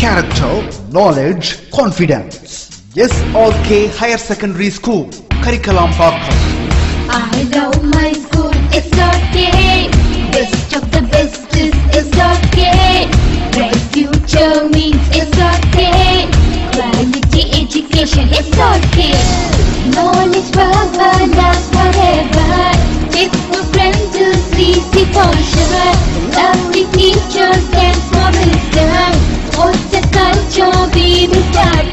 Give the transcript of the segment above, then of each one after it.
character, knowledge, confidence. SRK Higher Secondary School, Karikalambakkam. I love my school, SRK. Best of the best is SRK. Bright future means SRK. Quality education, SRK. Knowledge forever, love forever. It's my friend to see the portion. Lovely teachers and promising. What's the culture we will start?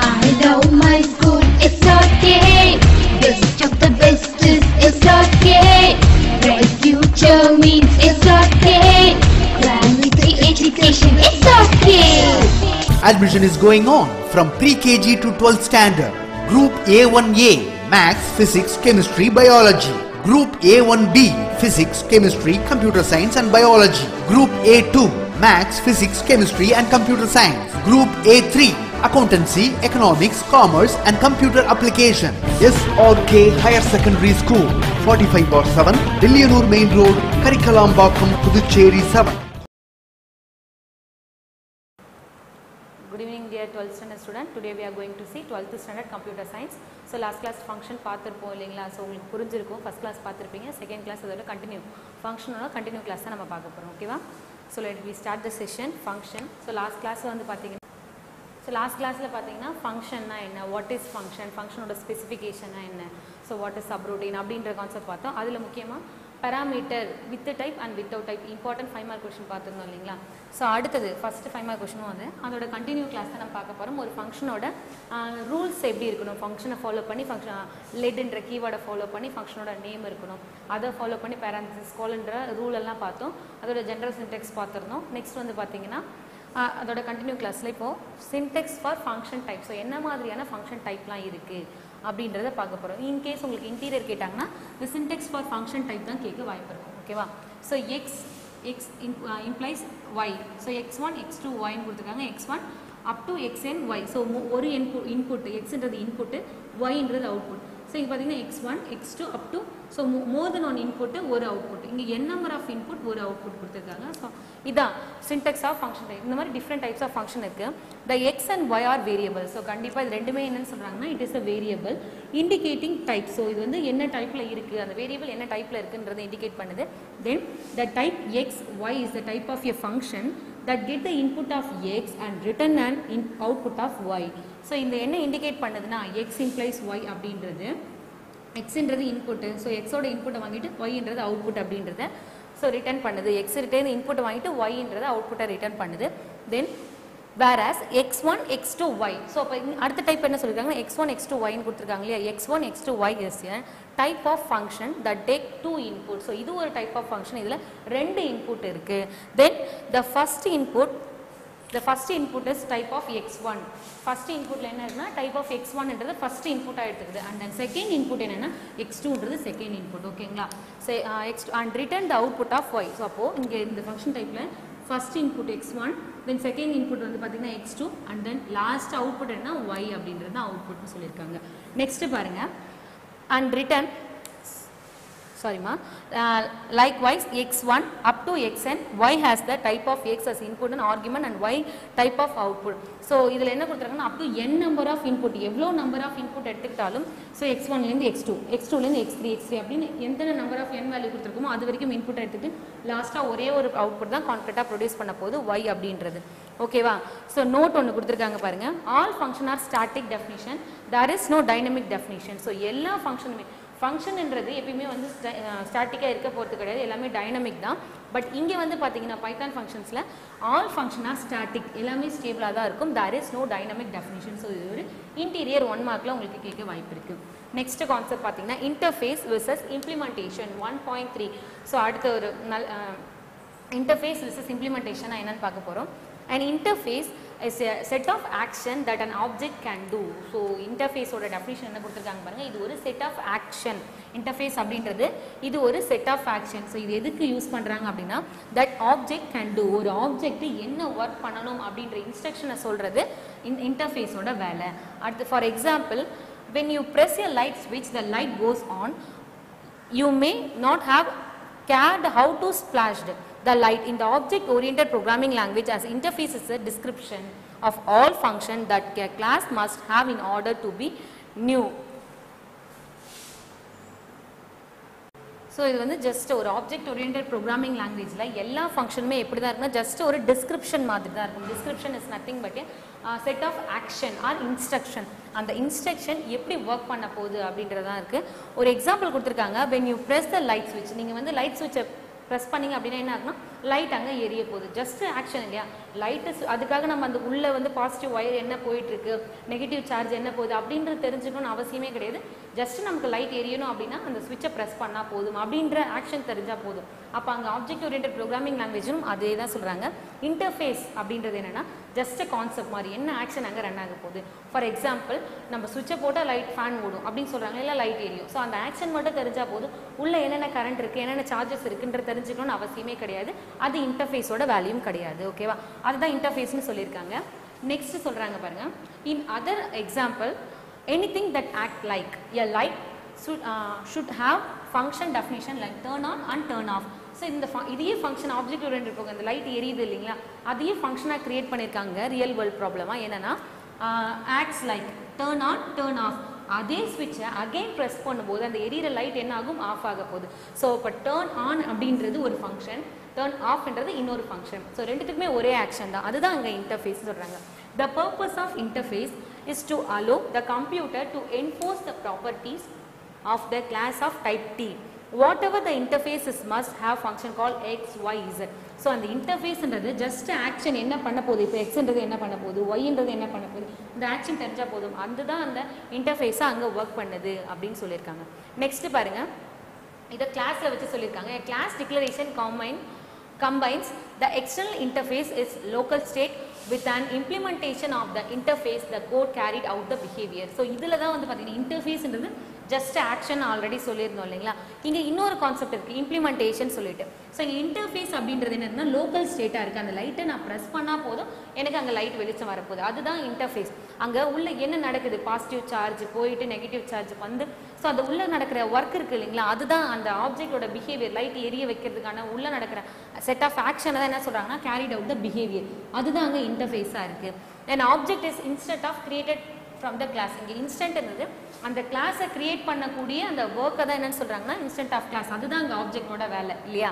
I love my school, SRK. Best of the best is SRK. Bright future means SRK. Quality education, SRK. Admission is going on from pre-KG to 12th standard. Group A1A, Maths, Physics, Chemistry, Biology. Group A1B, Physics, Chemistry, Computer Science and Biology. Group A2, Maths, Physics, Chemistry and Computer Science. Group A3, Accountancy, Economics, Commerce and Computer Application. SRK Higher Secondary School, 45/7, Dilliyanur Main Road, Karikalambakkam, Puducherry 7. Good evening dear 12th standard student. Today we are going to see 12th standard computer science. So last class function பார்த்திருப்போம் இல்லீங்களா. So உங்களுக்கு புரிஞ்சிருக்கும். First class பார்த்திருப்பீங்க. Second class அதோட continue. Functionோட continue class தான் நம்ம பார்க்க போறோம். ஓகேவா? So let we start the session function. So last class வந்து பாத்தீங்கன்னா last classல பாத்தீங்கன்னா functionனா என்ன, what is function, functionோட specificationனா என்ன, so what is subroutine அப்படிங்கற கான்செப்ட் பார்த்தோம். அதுல முக்கியமா parameter with type and without type important 5 mark question பார்த்திருந்தோம் இல்லீங்களா. So அடுத்து first 5 mark question வந்து அதோட continue class தான் நம்ம பார்க்க போறோம். ஒரு functionோட rules எப்படி இருக்கணும், functionை ஃபாலோ பண்ணி function let என்ற keyword ஃபாலோ பண்ணி functionோட நேம் இருக்கணும், அதை ஃபாலோ பண்ணி parenthesis colonன்ற ரூல் எல்லாம் பார்த்தோம். அதோட general syntax பார்த்திருந்தோம். நெக்ஸ்ட் வந்து பாத்தீங்கன்னா அதோட கண்டினியூ கிளாஸ்ல இப்போ Sintex for function type, so என்ன மாதிரியான ஃபங்க்ஷன் டைப்லாம் இருக்கு அப்படின்றத பார்க்க போறோம். இன்கேஸ் உங்களுக்கு இன்டீரியர் கேட்டாங்கன்னா இந்த சின்டெக்ஸ் ஃபார் ஃபங்க்ஷன் டைப் தான் கேட்க வாய்ப்பு இருக்கும். ஓகேவா? So x implies y, so x1 x2 ஒய்ன்னு கொடுத்துருக்காங்க. x1 up to xn y, so ஒரு இன்புட் எக்ஸ்ன்றது இன்புட்டு, ஒய்ன்றது அவுட்புட். ஸோ இங்கே பார்த்தீங்கன்னா x1 x2 up to, so more than one input ஒரு அவுட்புட். இங்கே n நம்பர் ஆஃப் இன்புட் ஒரு அவுட்புட் கொடுத்துருக்காங்க. ஸோ இதான் சின்டெக்ஸ் ஆஃப் ஃபங்க்ஷன் டைப். இந்த மாதிரி டிஃப்ரெண்ட் டைப்ஸ் ஆஃப் ஃபங்க்ஷன் இருக்கு. The X and Y are variable. So கண்டிப்பாக இது ரெண்டுமே என்னன்னு சொல்கிறாங்கன்னா it is a variable indicating type. So இது வந்து என்ன டைப்பில் இருக்குது, அந்த வேரியபிள் என்ன டைப்பில் இருக்குன்றதை இண்டிகேட் பண்ணுது. Then the type X Y is the type of a function that get the input of x and return an output of y. So இந்த என்ன இண்டிகேட் பண்ணுதுன்னா x implies y அப்படின்றது, xன்றது இன்புட், ஸோ எக்ஸோட இன்புட்டை வாங்கிட்டு yன்றது output அப்படின்றத so return பண்ணுது. X return இன்புட்டை வாங்கிட்டு yன்றது அவுட்புட்டை ரிட்டர்ன் பண்ணுது. தென் whereas x1 x2 y, so அப்போ அடுத்த டைப் என்ன சொல்லியிருக்காங்கன்னா x1 x2 yன்னு கொடுத்துருக்காங்க இல்லையா. x1 x2 y is a type of function that take two input. So இது ஒரு டைப் ஆஃப் ஃபங்க்ஷன், இதில் ரெண்டு இன்புட் இருக்கு. தென் the first input is type of x1. first inputல என்ன இருக்குன்னா type of x1ன்றது first input எடுத்துக்குது. and then second input என்னன்னா x2ன்றது second input. ஓகேங்களா? so x2 and return the output of y. So அப்போ இங்கே இந்த ஃபங்க்ஷன் டைப்ல first input x1, then second input வந்து பார்த்தீங்கன்னா x2, and then last output என்ன y அப்படின்றது தான் அவுட்புட்னு சொல்லியிருக்காங்க. நெக்ஸ்ட் பாருங்க, and return likewise x1 up to xn, y has the type of x as input and argument and y type of output. So இதில் என்ன கொடுத்துருக்காங்கன்னா up to n number of input, எவ்வளோ number of input எடுத்துக்கிட்டாலும், so x1லேருந்து x2, x2லேருந்து x3 அப்படின்னு எத்தனை number of n value கொடுத்துருக்கோமோ அது வரைக்கும் input எடுத்துக்கிட்டு லாஸ்ட்டாக ஒரே ஒரு அவுட்புட் தான் கான்ஃபிடண்ட்டாக ப்ரொடியூஸ் பண்ண போது y அப்படின்றது. ஓகேவா? ஸோ நோட் ஒன்று கொடுத்துருக்காங்க பாருங்க, all function are static definition, there is no dynamic definition. So எல்லா ஃபங்க்ஷனுமே, ஃபங்க்ஷன்ன்றது எப்பயுமே வந்து ஸ்டாட்டிக்காக இருக்க போகிறது கிடையாது, எல்லாமே டைனமிக் தான். பட் இங்கே வந்து பார்த்தீங்கன்னா பைத்தான் ஃபங்க்ஷன்ஸில் ஆல் ஃபங்க்ஷன் ஆர் ஸ்டாட்டிக், எல்லாமே ஸ்டேபிளாக தான் இருக்கும். There is no dynamic definition. So இது ஒரு இன்டீரியர் 1 மார்க்கில் உங்களுக்கு கேட்க வாய்ப்பு இருக்குது. நெக்ஸ்ட் கான்செப்ட் பார்த்தீங்கன்னா இன்டர்ஃபேஸ் வெர்சஸ் இம்ப்ளிமெண்டேஷன் 1.3. ஸோ அடுத்த ஒரு இன்டர்ஃபேஸ் வெர்சஸ் இம்ப்ளிமெண்டேஷன் என்னன்னு பார்க்க போகிறோம். An interface is a set of action that an object can do. So interface ஓட definition என்ன கொடுத்திருக்காங்க பாருங்க, இது ஒரு set of action. interface அப்படின்றது இது ஒரு set of action. So இது எதுக்கு யூஸ் பண்றாங்க அப்படின்னா that object can do, ஒரு ஆப்ஜெக்ட் என்ன ஒர்க் பண்ணணும் அப்படின்ற இன்ஸ்ட்ரக்ஷனை சொல்றது interface ஓட வேலை. அடுத்து for example, when you press a light switch, the light goes on. You may not have cared how to splashed. the light in the object oriented programming language as interface is a description of all function that a class must have in order to be new. So இது வந்து just ஒரு object oriented programming லாங்குவேஜில் எல்லா ஃபங்க்ஷனுமே எப்படி தான் இருக்குன்னா just ஒரு description மாதிரி தான் இருக்கும். Description is nothing but set of action or instruction. அந்த இன்ஸ்ட்ரக்ஷன் எப்படி ஒர்க் பண்ண போகுது அப்படின்றது தான் இருக்குது. ஒரு எக்ஸாம்பிள் கொடுத்துருக்காங்க. when you press the light switch, நீங்கள் வந்து லைட் ஸ்விட்சை ப்ரெஸ் பண்ணிங்க அப்படின்னா என்ன ஆகுனா லைட் அங்கே எரிய போகுது. ஜஸ்ட் ஆக்ஷன் இல்லையா? லைட்டு அதுக்காக நம்ம அந்த உள்ளே வந்து பாசிட்டிவ் ஒயர் என்ன போயிட்டுருக்கு, நெகட்டிவ் சார்ஜ் என்ன போகுது அப்படின்றது தெரிஞ்சுக்கணும்னு அவசியமே கிடையாது. ஜஸ்ட் நமக்கு லைட் எரியணும் அப்படின்னா அந்த ஸ்விட்சை ப்ரெஸ் பண்ணால் போதும் அப்படின்ற ஆக்ஷன் தெரிஞ்சால் போதும். அப்போ அங்கே ஆப்ஜெக்ட் ஓரியன்டட் ப்ரோக்ராமிங் லாங்குவேஜும் அதே தான் சொல்கிறாங்க. இன்டர்ஃபேஸ் அப்படின்றது என்னென்னா ஜஸ்ட் கான்செப்ட் மாதிரி என்ன ஆக்ஷன் அங்கே ரன் ஆக போகுது. ஃபார் எக்ஸாம்பிள் நம்ம ஸ்விட்சை போட்டால் லைட் ஃபேன் ஓடும் அப்படின்னு சொல்கிறாங்க, இல்லை லைட் எரியும். ஸோ அந்த ஆக்ஷன் மட்டும் தெரிஞ்சால் போதும். உள்ளே என்னென்ன கரண்ட் இருக்குது, என்னென்ன சார்ஜஸ் இருக்குன்றது தெரிஞ்சுக்கணும்னு அவசியமே கிடையாது. அது இன்டர்ஃபேஸோட வேல்யூம் கிடையாது. ஓகேவா? அதுதான் இன்டர்ஃபேஸ்னு சொல்லியிருக்காங்க. நெக்ஸ்ட் சொல்கிறாங்க பாருங்க. In other example, anything that act like a light should have function definition like turn on and turn off. So இந்த இதே ஃபங்க்ஷன் ஆப்ஜெக்ட் ஓரியன்டட் போங்க, இந்த லைட் எரியுது இல்லைங்களா, அதையே ஃபங்க்ஷனாக க்ரியேட் பண்ணியிருக்காங்க ரியல் வேர்ல்ட் ப்ராப்ளமாக. என்னென்னா acts like turn on turn off. அதே ஸ்விட்சை அகெயின் ப்ரெஸ் பண்ணும்போது அந்த எரியிற லைட் என்ன ஆகும், ஆஃப் ஆக போகுது. ஸோ இப்போ டேர்ன் ஆன் அப்படின்றது ஒரு ஃபங்க்ஷன், டேர்ன் ஆஃப்ன்றது இன்னொரு ஃபங்க்ஷன். ஸோ ரெண்டுத்துக்குமே ஒரே ஆக்ஷன் தான். அதுதான் அங்கே இன்டர்ஃபேஸ் சொல்கிறாங்க. The purpose of interface is to allow the computer to enforce the properties of the class of type T. Whatever the interface is must have function called x, y, z. So அந்த இன்டர்ஃபேஸ்ன்றது just action என்ன பண்ண போகுது, இப்போ எக்ஸ்ன்றது என்ன பண்ண போகுது, ஒய்ன்றது என்ன பண்ண போகுது, இந்த ஆக்ஷன் தெரிஞ்சால் போதும். அதுதான் அந்த இன்டர்ஃபேஸாக அங்கே ஒர்க் பண்ணுது அப்படின்னு சொல்லியிருக்காங்க. நெக்ஸ்ட் பாருங்க, இதை கிளாஸில் வச்சு சொல்லியிருக்காங்க. Class declaration combines the external interface is local state with an implementation of the interface the code carried out the behavior. So இதில் தான் வந்து பார்த்தீங்கன்னா இன்டர்ஃபேஸ்ன்றது ஜஸ்ட் ஆக்ஷன் ஆல்ரெடி சொல்லியிருந்தோம் இல்லைங்களா. இங்கே இன்னொரு கான்செப்ட் இருக்குது, இம்ப்ளிமெண்டேஷன் சொல்லிட்டு. ஸோ இன்டர்ஃபேஸ் அப்படின்றது என்னன்னா லோக்கல் ஸ்டேட்டாக இருக்குது. அந்த லைட்டை நான் ப்ரெஸ் பண்ணால் போதும் எனக்கு அங்கே லைட் வெளிச்சம் வரப்போகுது. அதுதான் இன்டர்ஃபேஸ். அங்கே உள்ள என்ன நடக்குது, பாசிட்டிவ் சார்ஜ் போயிட்டு நெகட்டிவ் சார்ஜ் வந்து, ஸோ அது உள்ளே நடக்கிற ஒர்க் இருக்குது இல்லைங்களா, அதுதான் அந்த ஆப்ஜெக்டோட பிஹேவியர். லைட் எரிய வைக்கிறதுக்கான உள்ளே நடக்கிற செட் ஆஃப் ஆக்ஷனை தான் என்ன சொல்கிறாங்கன்னா கேரிட் அவுட் த பிஹேவியர். அதுதான் அங்கே இன்டர்ஃபேஸாக இருக்குது. Then object is instant of created from the class. இங்கே இன்ஸ்டன்ட்ன்றது அந்த கிளாஸை கிரியேட் பண்ணக்கூடிய அந்த ஒர்க்கை தான் என்னன்னு சொல்கிறாங்கன்னா இன்ஸ்டன்ட் ஆஃப் கிளாஸ். அதுதான் அங்கே ஆப்ஜெக்டோட வேலை இல்லையா.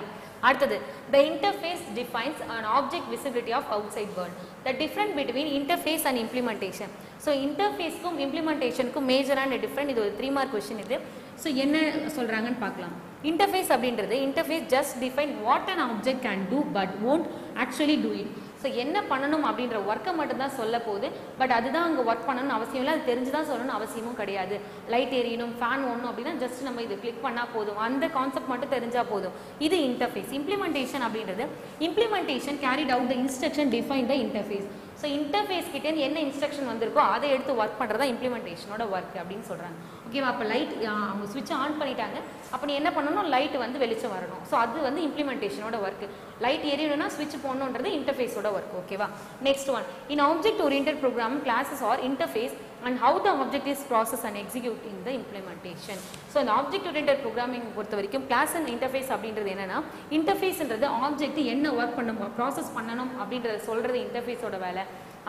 அடுத்தது, the interface defines an object visibility of outside world. The difference between interface and implementation. So interfaceக்கும் implementationக்கும் மேஜரான டிஃப்ரெண்ட். இது ஒரு 3 மார்க் கொஸ்டின் இது. ஸோ என்ன சொல்கிறாங்கன்னு பார்க்கலாம். இன்டர்ஃபேஸ் அப்படின்றது interface just define what an object can do but won't actually do it. So என்ன பண்ணணும் அப்படின்ற ஒர்க்கை மட்டும்தான் சொல்ல போகுது. பட் அதுதான் அங்கே ஒர்க் பண்ணணும்னு அவசியம் இல்லை, அது தெரிஞ்சு தான் சொல்லணும்னு அவசியமும் கிடையாது. லைட் எரியணும், ஃபேன் ஓடணும் அப்படின்னா ஜஸ்ட் நம்ம இது கிளிக் பண்ணால் போதும், அந்த கான்செப்ட் மட்டும் தெரிஞ்சால் போதும். இது இன்டர்ஃபேஸ். இம்ப்ளிமெண்டேஷன் அப்படின்றது implementation carried out the instruction define the interface. So interface கிட்டே என்ன இன்ஸ்ட்ரக்ஷன் வந்திருக்கோ அதை எடுத்து ஒர்க் பண்ணுறதா இம்ப்ளிமெண்டேஷனோட ஒர்க் அப்படின்னு சொல்கிறாங்க. ஓகேவா? அப்போ லைட் அவங்க ஸ்விட்ச் ஆன் பண்ணிட்டாங்க, அப்போ நீ என்ன பண்ணணும், லைட் வந்து வெளிச்சம் வரணும். ஸோ அது வந்து இம்ப்ளிமெண்டேஷனோட ஒர்க். லைட் எரியணும்னா ஸ்விட்ச் போடணுன்றது இன்டர்ஃபேஸோட ஒர்க். ஓகேவா? Next one, in object oriented program classes are interface and how the object is processed and executing the implementation. So இந்த ஆப்ஜெக்ட் ஓரியன்டட் ப்ரோக்ராமிங் பொறுத்த வரைக்கும் கிளாஸ் அண்ட் இன்டர்ஃபேஸ் அப்படின்றது என்னன்னா, இன்டர்ஃபேஸ்ன்றது ஆப்ஜெக்ட் என்ன ஒர்க் பண்ணணும், ப்ராசஸ் பண்ணணும் அப்படின்றத சொல்கிறது இன்டர்ஃபேஸோட வேலை.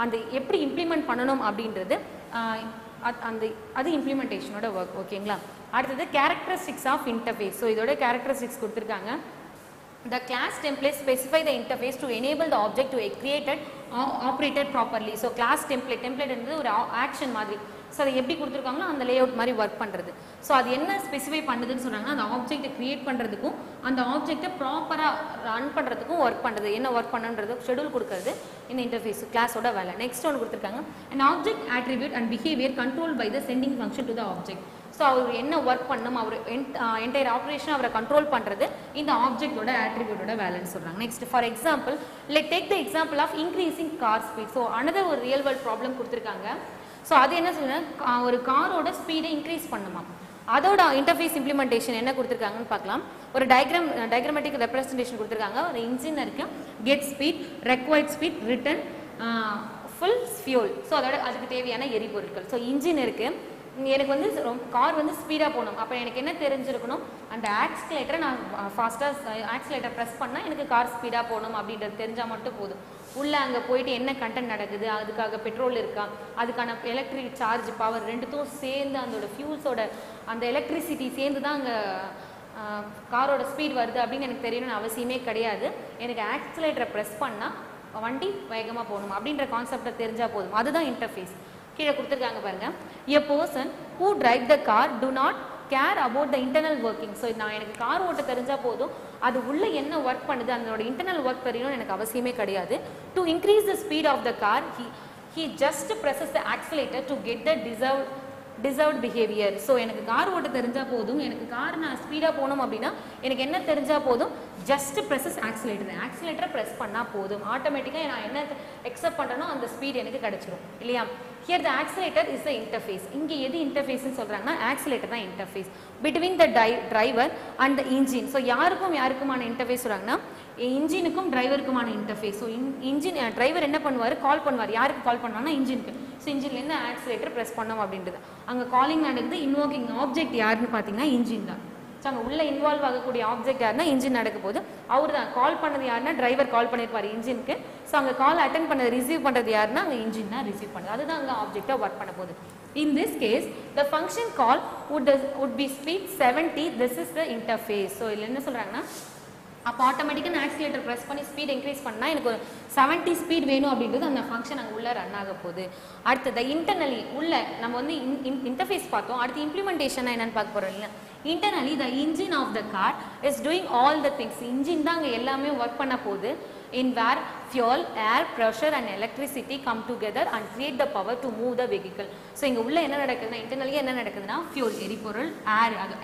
அந்த எப்படி இம்ப்ளிமெண்ட் பண்ணணும் அப்படின்றது அது இம்ப்ளிமெண்டேஷனோட ஒர்க். ஓகேங்களா? அடுத்தது கேரக்டரிஸ்டிக்ஸ் ஆஃப் இன்டர்ஃபேஸ். ஸோ இதோட கேரக்டரிஸ்டிக்ஸ் கொடுத்துருக்காங்க. The class template specify the interface to enable the object to be created or operated properly. So class template என்றது ஒரு ஆக்ஷன் மாதிரி. ஸோ அதை எப்படி கொடுத்துருக்காங்களோ அந்த லே அவுட் மாதிரி ஒர்க் பண்ணுறது. ஸோ அது என்ன ஸ்பெசிஃபை பண்ணுதுன்னு சொன்னாங்கன்னா, அந்த ஆப்ஜெக்டை க்ரியேட் பண்ணுறதுக்கும் அந்த ஆப்ஜெக்டை ப்ராப்பராக ரன் பண்ணுறதுக்கும் ஒர்க் பண்ணுறது. என்ன ஒர்க் பண்ணுன்றது ஷெடியூல் கொடுக்குறது இந்த இன்டர்ஃபேஸ் கிளாஸோட வேலை. நெக்ஸ்ட் ஒன்று கொடுத்துருக்காங்க, an object attribute and behavior controlled by the sending function to the object. So அவர் என்ன ஒர்க் பண்ணணும், அவர் என்டையர் ஆப்ரேஷன் அவரை கண்ட்ரோல் பண்ணுறது இந்த ஆப்ஜெக்டோட ஆட்ரிபியூட்டோட வேலைன்னு சொல்கிறாங்க. Next, for example let take the example of increasing car speed. So another ஒரு ரியல் வேர்ல்ட் ப்ராப்ளம் கொடுத்துருக்காங்க. ஸோ அது என்ன சொல்லுங்க, ஒரு காரோட ஸ்பீடை இன்க்ரீஸ் பண்ணுமா, அதோட இன்டர்ஃபேஸ் இம்ப்ளிமெண்டேஷன் என்ன கொடுத்துருக்காங்கன்னு பார்க்கலாம். ஒரு டயக்ராமேட்டிக் ரெப்ரசன்டேஷன் கொடுத்துருக்காங்க. ஒரு இன்ஜின் இருக்குது, get speed, required speed, return, full fuel. So அதோட அதுக்கு தேவையான எரிபொருட்கள். ஸோ இன்ஜின் இருக்குது, எனக்கு வந்து கார் வந்து ஸ்பீடாக போகணும். அப்போ எனக்கு என்ன தெரிஞ்சிருக்கணும், அந்த ஆக்சிலேட்டரை நான் ஃபாஸ்ட்டாக ஆக்சிலேட்டர் ப்ரெஸ் பண்ணால் எனக்கு கார் ஸ்பீடாக போகணும் அப்படின்றது தெரிஞ்சால் மட்டும் போதும். உள்ளே அங்கே போயிட்டு என்ன கண்டென்ட் நடக்குது, அதுக்காக பெட்ரோல் இருக்கா, அதுக்கான எலக்ட்ரிக் சார்ஜ் பவர் ரெண்டுத்தும் சேர்ந்து அதோட ஃபியூல்ஸோட அந்த எலக்ட்ரிசிட்டி சேர்ந்து தான் அங்கே காரோட ஸ்பீட் வருது அப்படின்னு எனக்கு தெரியணும்னு அவசியமே கிடையாது. எனக்கு ஆக்சிலேட்டரை ப்ரெஸ் பண்ணால் வண்டி வேகமாக போகணும் அப்படின்ற கான்செப்டை தெரிஞ்சால் போதும். அதுதான் இன்டர்ஃபேஸ். கீழே கொடுத்துருக்காங்க பாருங்க. A person who drive the car do not care about the internal working. So நான் எனக்கு கார் ஓட்ட தெரிஞ்சால் போதும், அது உள்ள என்ன ஒர்க் பண்ணுது அதோட இன்டர்னல் ஒர்க் தெரியணும்னு எனக்கு அவசியமே கிடையாது. To increase the speed of the car he just presses the accelerator to get the deserved behavior. So எனக்கு கார் ஓட்ட தெரிஞ்சால் போதும், எனக்கு கார் நான் ஸ்பீடாக போகணும் அப்படின்னா எனக்கு என்ன தெரிஞ்சால் போதும், ஜஸ்ட் ப்ரெஸஸ் ஆக்சிலேட்டரை ப்ரெஸ் பண்ணால் போதும். ஆட்டோமேட்டிக்காக நான் என்ன எக்ஸப்ட் பண்ணுறனோ அந்த ஸ்பீட் எனக்கு கிடச்சிரும் இல்லையா. Here the accelerator is the interface. இங்கே எது இன்டர்ஃபேஸ்ன்னு சொல்கிறாங்கன்னா ஆக்சிலேட்டர் தான் interface between the driver and the engine. So யாருக்குமான இன்டர்ஃபேஸ் சொல்கிறாங்கன்னா இன்ஜினுக்கும் டிரைவருக்குமான இன்டர்ஃபேஸ். ஸோ இன்ஜின் டிரைவர் என்ன பண்ணுவார், கால் பண்ணுவார். யாருக்கு கால் பண்ணுவாங்கன்னா இன்ஜினுக்கு. ஸோ இன்ஜின்லேருந்து ஆக்சிலேட்டர் ப்ரெஸ் பண்ணோம் அப்படின்றது. அங்கே காலிங் நடக்குது. இன்வோக்கிங் ஆப்ஜெக்ட் யாருன்னு பார்த்தீங்கன்னா இன்ஜின் தான். ஸோ அங்கே உள்ள இன்வால்வ் ஆகக்கூடிய ஆப்ஜெக்ட் யாருன்னா இன்ஜின் நடக்க போது. அவர் தான் கால் பண்ணது யாருன்னா டிரைவர் கால் பண்ணியிருப்பார் இன்ஜினுக்கு. ஸோ அங்கே கால் அட்டன் பண்ணது ரிசீவ் பண்ணுறது யாருன்னா அங்கே இன்ஜின் தான் ரிசீவ் பண்ணுது. அதுதான் அங்கே ஆப்ஜெக்டாக ஒர்க் பண்ண போகுது. In this case the function call would be speed 70. this is the interface. So இதில் என்ன சொல்கிறாங்கன்னா அப்போ ஆட்டோமேட்டிக்காக நான் ஆக்சிலேட்டர் ப்ரெஸ் பண்ணி ஸ்பீட் இன்க்ரீஸ் பண்ணால் எனக்கு ஒரு 70 ஸ்பீட் வேணும் அப்படின்றது அந்த ஃபங்க்ஷன் அங்கே உள்ளே ரன் ஆக போகுது. அடுத்தது இன்டர்னலி உள்ள நம்ம வந்து இன்டர்ஃபேஸ் பார்த்தோம். அடுத்து இம்ப்ளிமெண்டேஷனாக என்னென்னு பார்க்க போகிறோம் இல்லையா. internally the engine of the car is doing all the things. Engine தான் அங்கே எல்லாமே ஒர்க் பண்ண போகுது. in where fuel, air, pressure and electricity come together and create the power to move the vehicle. So இங்கே உள்ள என்ன நடக்குதுன்னா internally என்ன நடக்குதுன்னா ஃபியூல் எரிபொருள்,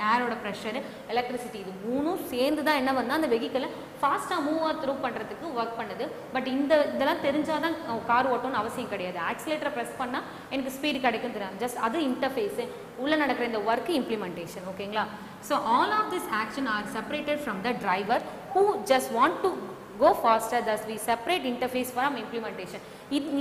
ஏரோட ப்ரெஷர், எலக்ட்ரிசிட்டி இது மூணும் சேர்ந்து தான் என்ன பண்ணால் அந்த வெஹிக்கிளை ஃபாஸ்ட்டாக மூவ் த்ரூ பண்ணுறதுக்கு ஒர்க் பண்ணுது. பட் இதெல்லாம் தெரிஞ்சால் தான் கார் ஓட்டணும்னு அவசியம் கிடையாது. ஆக்சிலேட்டரை ப்ரெஸ் பண்ணால் எனக்கு ஸ்பீடு கிடைக்கும் தெரியாது. ஜஸ்ட் அது இன்டர்ஃபேஸு உள்ளே நடக்கிற இந்த ஒர்க்கு இம்ப்ளிமெண்டேஷன். ஓகேங்களா. So all of this action are separated from the driver who just want to go faster. thus we separate interface from implementation.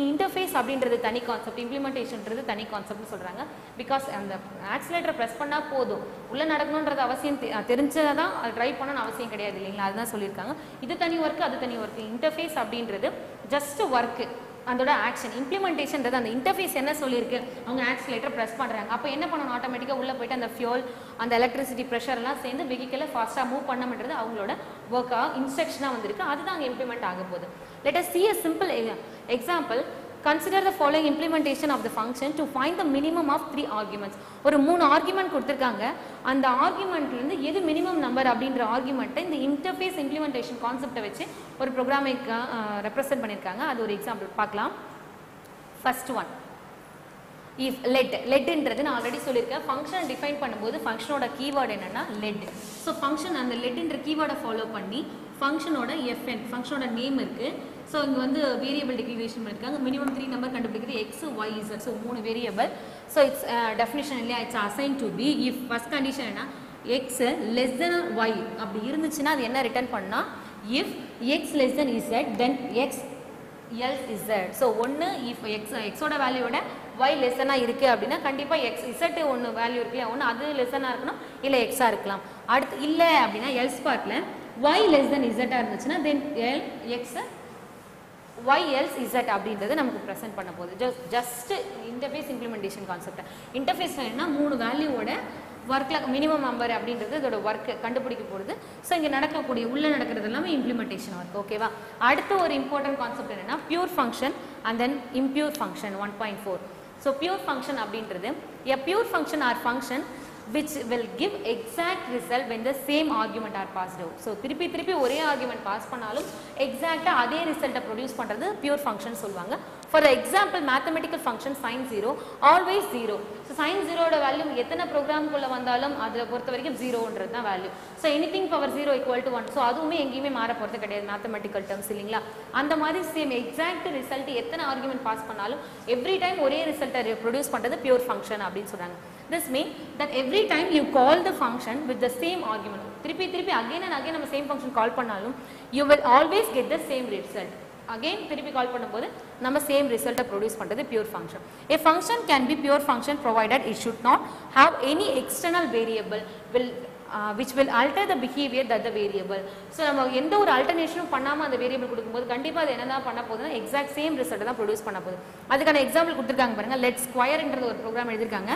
Interface அப்படின்றது தனி கான்செப்ட், இம்ப்ளிமெண்டேஷன்ன்றது தனி கான்செப்ட்னு சொல்கிறாங்க. பிகாஸ் அந்த ஆக்சிலேட்டரை ப்ரெஸ் பண்ணால் போதும், உள்ளே நடக்கணுன்றது அவசியம் தெரிஞ்சதான் தான் அது ட்ரைவ் பண்ணணும்னு அவசியம் கிடையாது இல்லைங்களா. அதுதான் சொல்லியிருக்காங்க. இது தனி ஒர்க்கு, அது தனி ஒர்க்கு. இன்டர்ஃபேஸ் அப்படின்றது ஜஸ்ட் ஒர்க்கு, அதோட ஆக்ஷன். இம்ப்ளிமெண்டேஷன்றது அந்த இன்டர்ஃபேஸ் என்ன சொல்லியிருக்கு, அவங்க ஆக்சிலேட்டர் ப்ரெஸ் பண்ணுறாங்க. அப்போ என்ன பண்ணணும், ஆட்டோமேட்டிக்காக உள்ளே போய்ட்டு அந்த ஃபியூல், அந்த எலக்ட்ரிசிட்டி ப்ரெஷர்லாம் சேர்ந்து வெஹிக்கிளை ஃபாஸ்ட்டாக மூவ் பண்ணணுன்றது அவங்களோட ஒர்க்காக இன்ஸ்ட்ரக்ஷனாக வந்திருக்கு. அதுதான் அங்கே இம்ப்ளிமெண்ட் ஆக போகுது. Let us see a simple example. Consider the following implementation of the function to find the minimum of 3 arguments. ஒரு 3 ஆர்குமெண்ட் கொடுத்துருக்காங்க. அந்த ஆர்குமெண்ட்லேருந்து எது மினிமம் நம்பர் அப்படின்ற ஆர்குமெண்ட்டை இந்த இன்டர்ஃபேஸ் இம்ப்ளிமெண்டேஷன் கான்செப்டை வச்சு ஒரு ப்ரோக்ராமை ரெப்ரசென்ட் பண்ணியிருக்காங்க. அது ஒரு எக்ஸாம்பிள் பார்க்கலாம். ஃபர்ஸ்ட் ஒன், இஃப் லெட்ன்றது நான் ஆல்ரெடி சொல்லியிருக்கேன். ஃபங்க்ஷனை டிஃபைன் பண்ணும்போது ஃபங்க்ஷனோட கீவேர்டு என்னென்னா லெட். ஸோ ஃபங்க்ஷன் அந்த லெட்ன்ற கீவேர்டை ஃபாலோ பண்ணி ஃபங்க்ஷனோட எஃப்என் ஃபங்க்ஷனோட நேம் இருக்குது. ஸோ இங்கே வந்து வேரியபிள் டிக்ளரேஷன் பண்ணியிருக்காங்க. மினிமம் 3 நம்பர் கண்டுபிடிக்கிறது X, Y, Z. So 3 variable. So it's definition இல்லையா, it's assign to B. If first condition என்ன, எக்ஸ் லெஸ் தென் ஒய் அப்படி இருந்துச்சுன்னா அது என்ன ரிட்டர்ன் பண்ணால், if X less then Z then X else Z. So ஒன்று if எக்ஸோட வேல்யூவோட Y லெஸ்ஸனாக இருக்குது அப்படின்னா கண்டிப்பாக எக்ஸ் இசட்டு ஒன்று வேல்யூ இருக்கு இல்லையா, ஒன்று அது லெஸ்ஸனாக இருக்கணும், இல்லை எக்ஸாக இருக்கலாம். அடுத்து இல்லை அப்படின்னா எல்ஸ் பார்ட்டில் ஒய் லெஸ் தென் இசட்டாக இருந்துச்சுன்னா then L X Y else Z அப்படின்றது நமக்கு ப்ரெசென்ட் பண்ண போகுது. Just interface implementation concept. Interface என்ன, 3 வேல்யூவோட ஒர்க்கில் மினிமம் நம்பர் அப்படின்றது இதோட ஒர்க்கு கண்டுபிடிக்க போகிறது. ஸோ இங்கே நடக்கக்கூடிய உள்ளே நடக்கிறது எல்லாமே இம்ப்ளிமெண்டேஷன் ஒர்க். ஓகேவா. அடுத்து ஒரு இம்பார்ட்டன்ட் கான்செப்ட் என்னென்னா pure function and then impure function 1.4. So pure function அப்படின்றது a pure function or function which will give exact result when the same argument are passed out. So திருப்பி ஒரே argument pass பண்ணாலும் எக்ஸாக்டாக அதே ரிசல்ட்டை produce பண்ணுறது pure function சொல்லுவாங்க. For example mathematical function sin 0 always 0. So sin 0ஓட value எத்தனை ப்ரோக்ராம்குள்ளே வந்தாலும் அதில் பொறுத்த வரைக்கும் 0ன்றது தான் value. So anything power 0 = 1. So அதுவுமே எங்கேயுமே மாற போகிறது கிடையாது மேத்தமெட்டிக்கல் டேர்ம்ஸ் இல்லைங்களா. அந்த மாதிரி சேம் எக்ஸாக்ட் ரிசல்ட் எத்தனை ஆர்குமெண்ட் பாஸ் பண்ணாலும் எவ்ரி டைம் ஒரே ரிசல்ட்டை ப்ரொடியூஸ் பண்ணுறது பியூர் ஃபங்க்ஷன் அப்படின்னு சொல்கிறாங்க. This means that every time you call the function with the same argument, திருப்பி again and again நம்ம same function call பண்ணாலும் you will always get the same result. again திருப்பி கால் பண்ணும்போது நம்ம சேம் ரிசல்ட்டை ப்ரொடியூஸ் பண்ணுறது pure function. A function can be pure function provided it should not have any external variable which will alter the behavior that the variable. So நம்ம எந்த ஒரு அல்டர்னேஷனும் பண்ணாமல் அந்த வேரியபிள் கொடுக்கும்போது கண்டிப்பாக அது என்ன தான் பண்ண போகுதுன்னா எக்ஸாக்ட் சேம் ரிசல்ட் தான் ப்ரொடியூஸ் பண்ண போகுது. அதுக்கான எக்ஸாம்பிள் கொடுத்துருக்காங்க பாருங்கள். லெட் ஸ்கொயர்ன்றது ஒரு ப்ரோக்ராம் எழுதிருக்காங்க.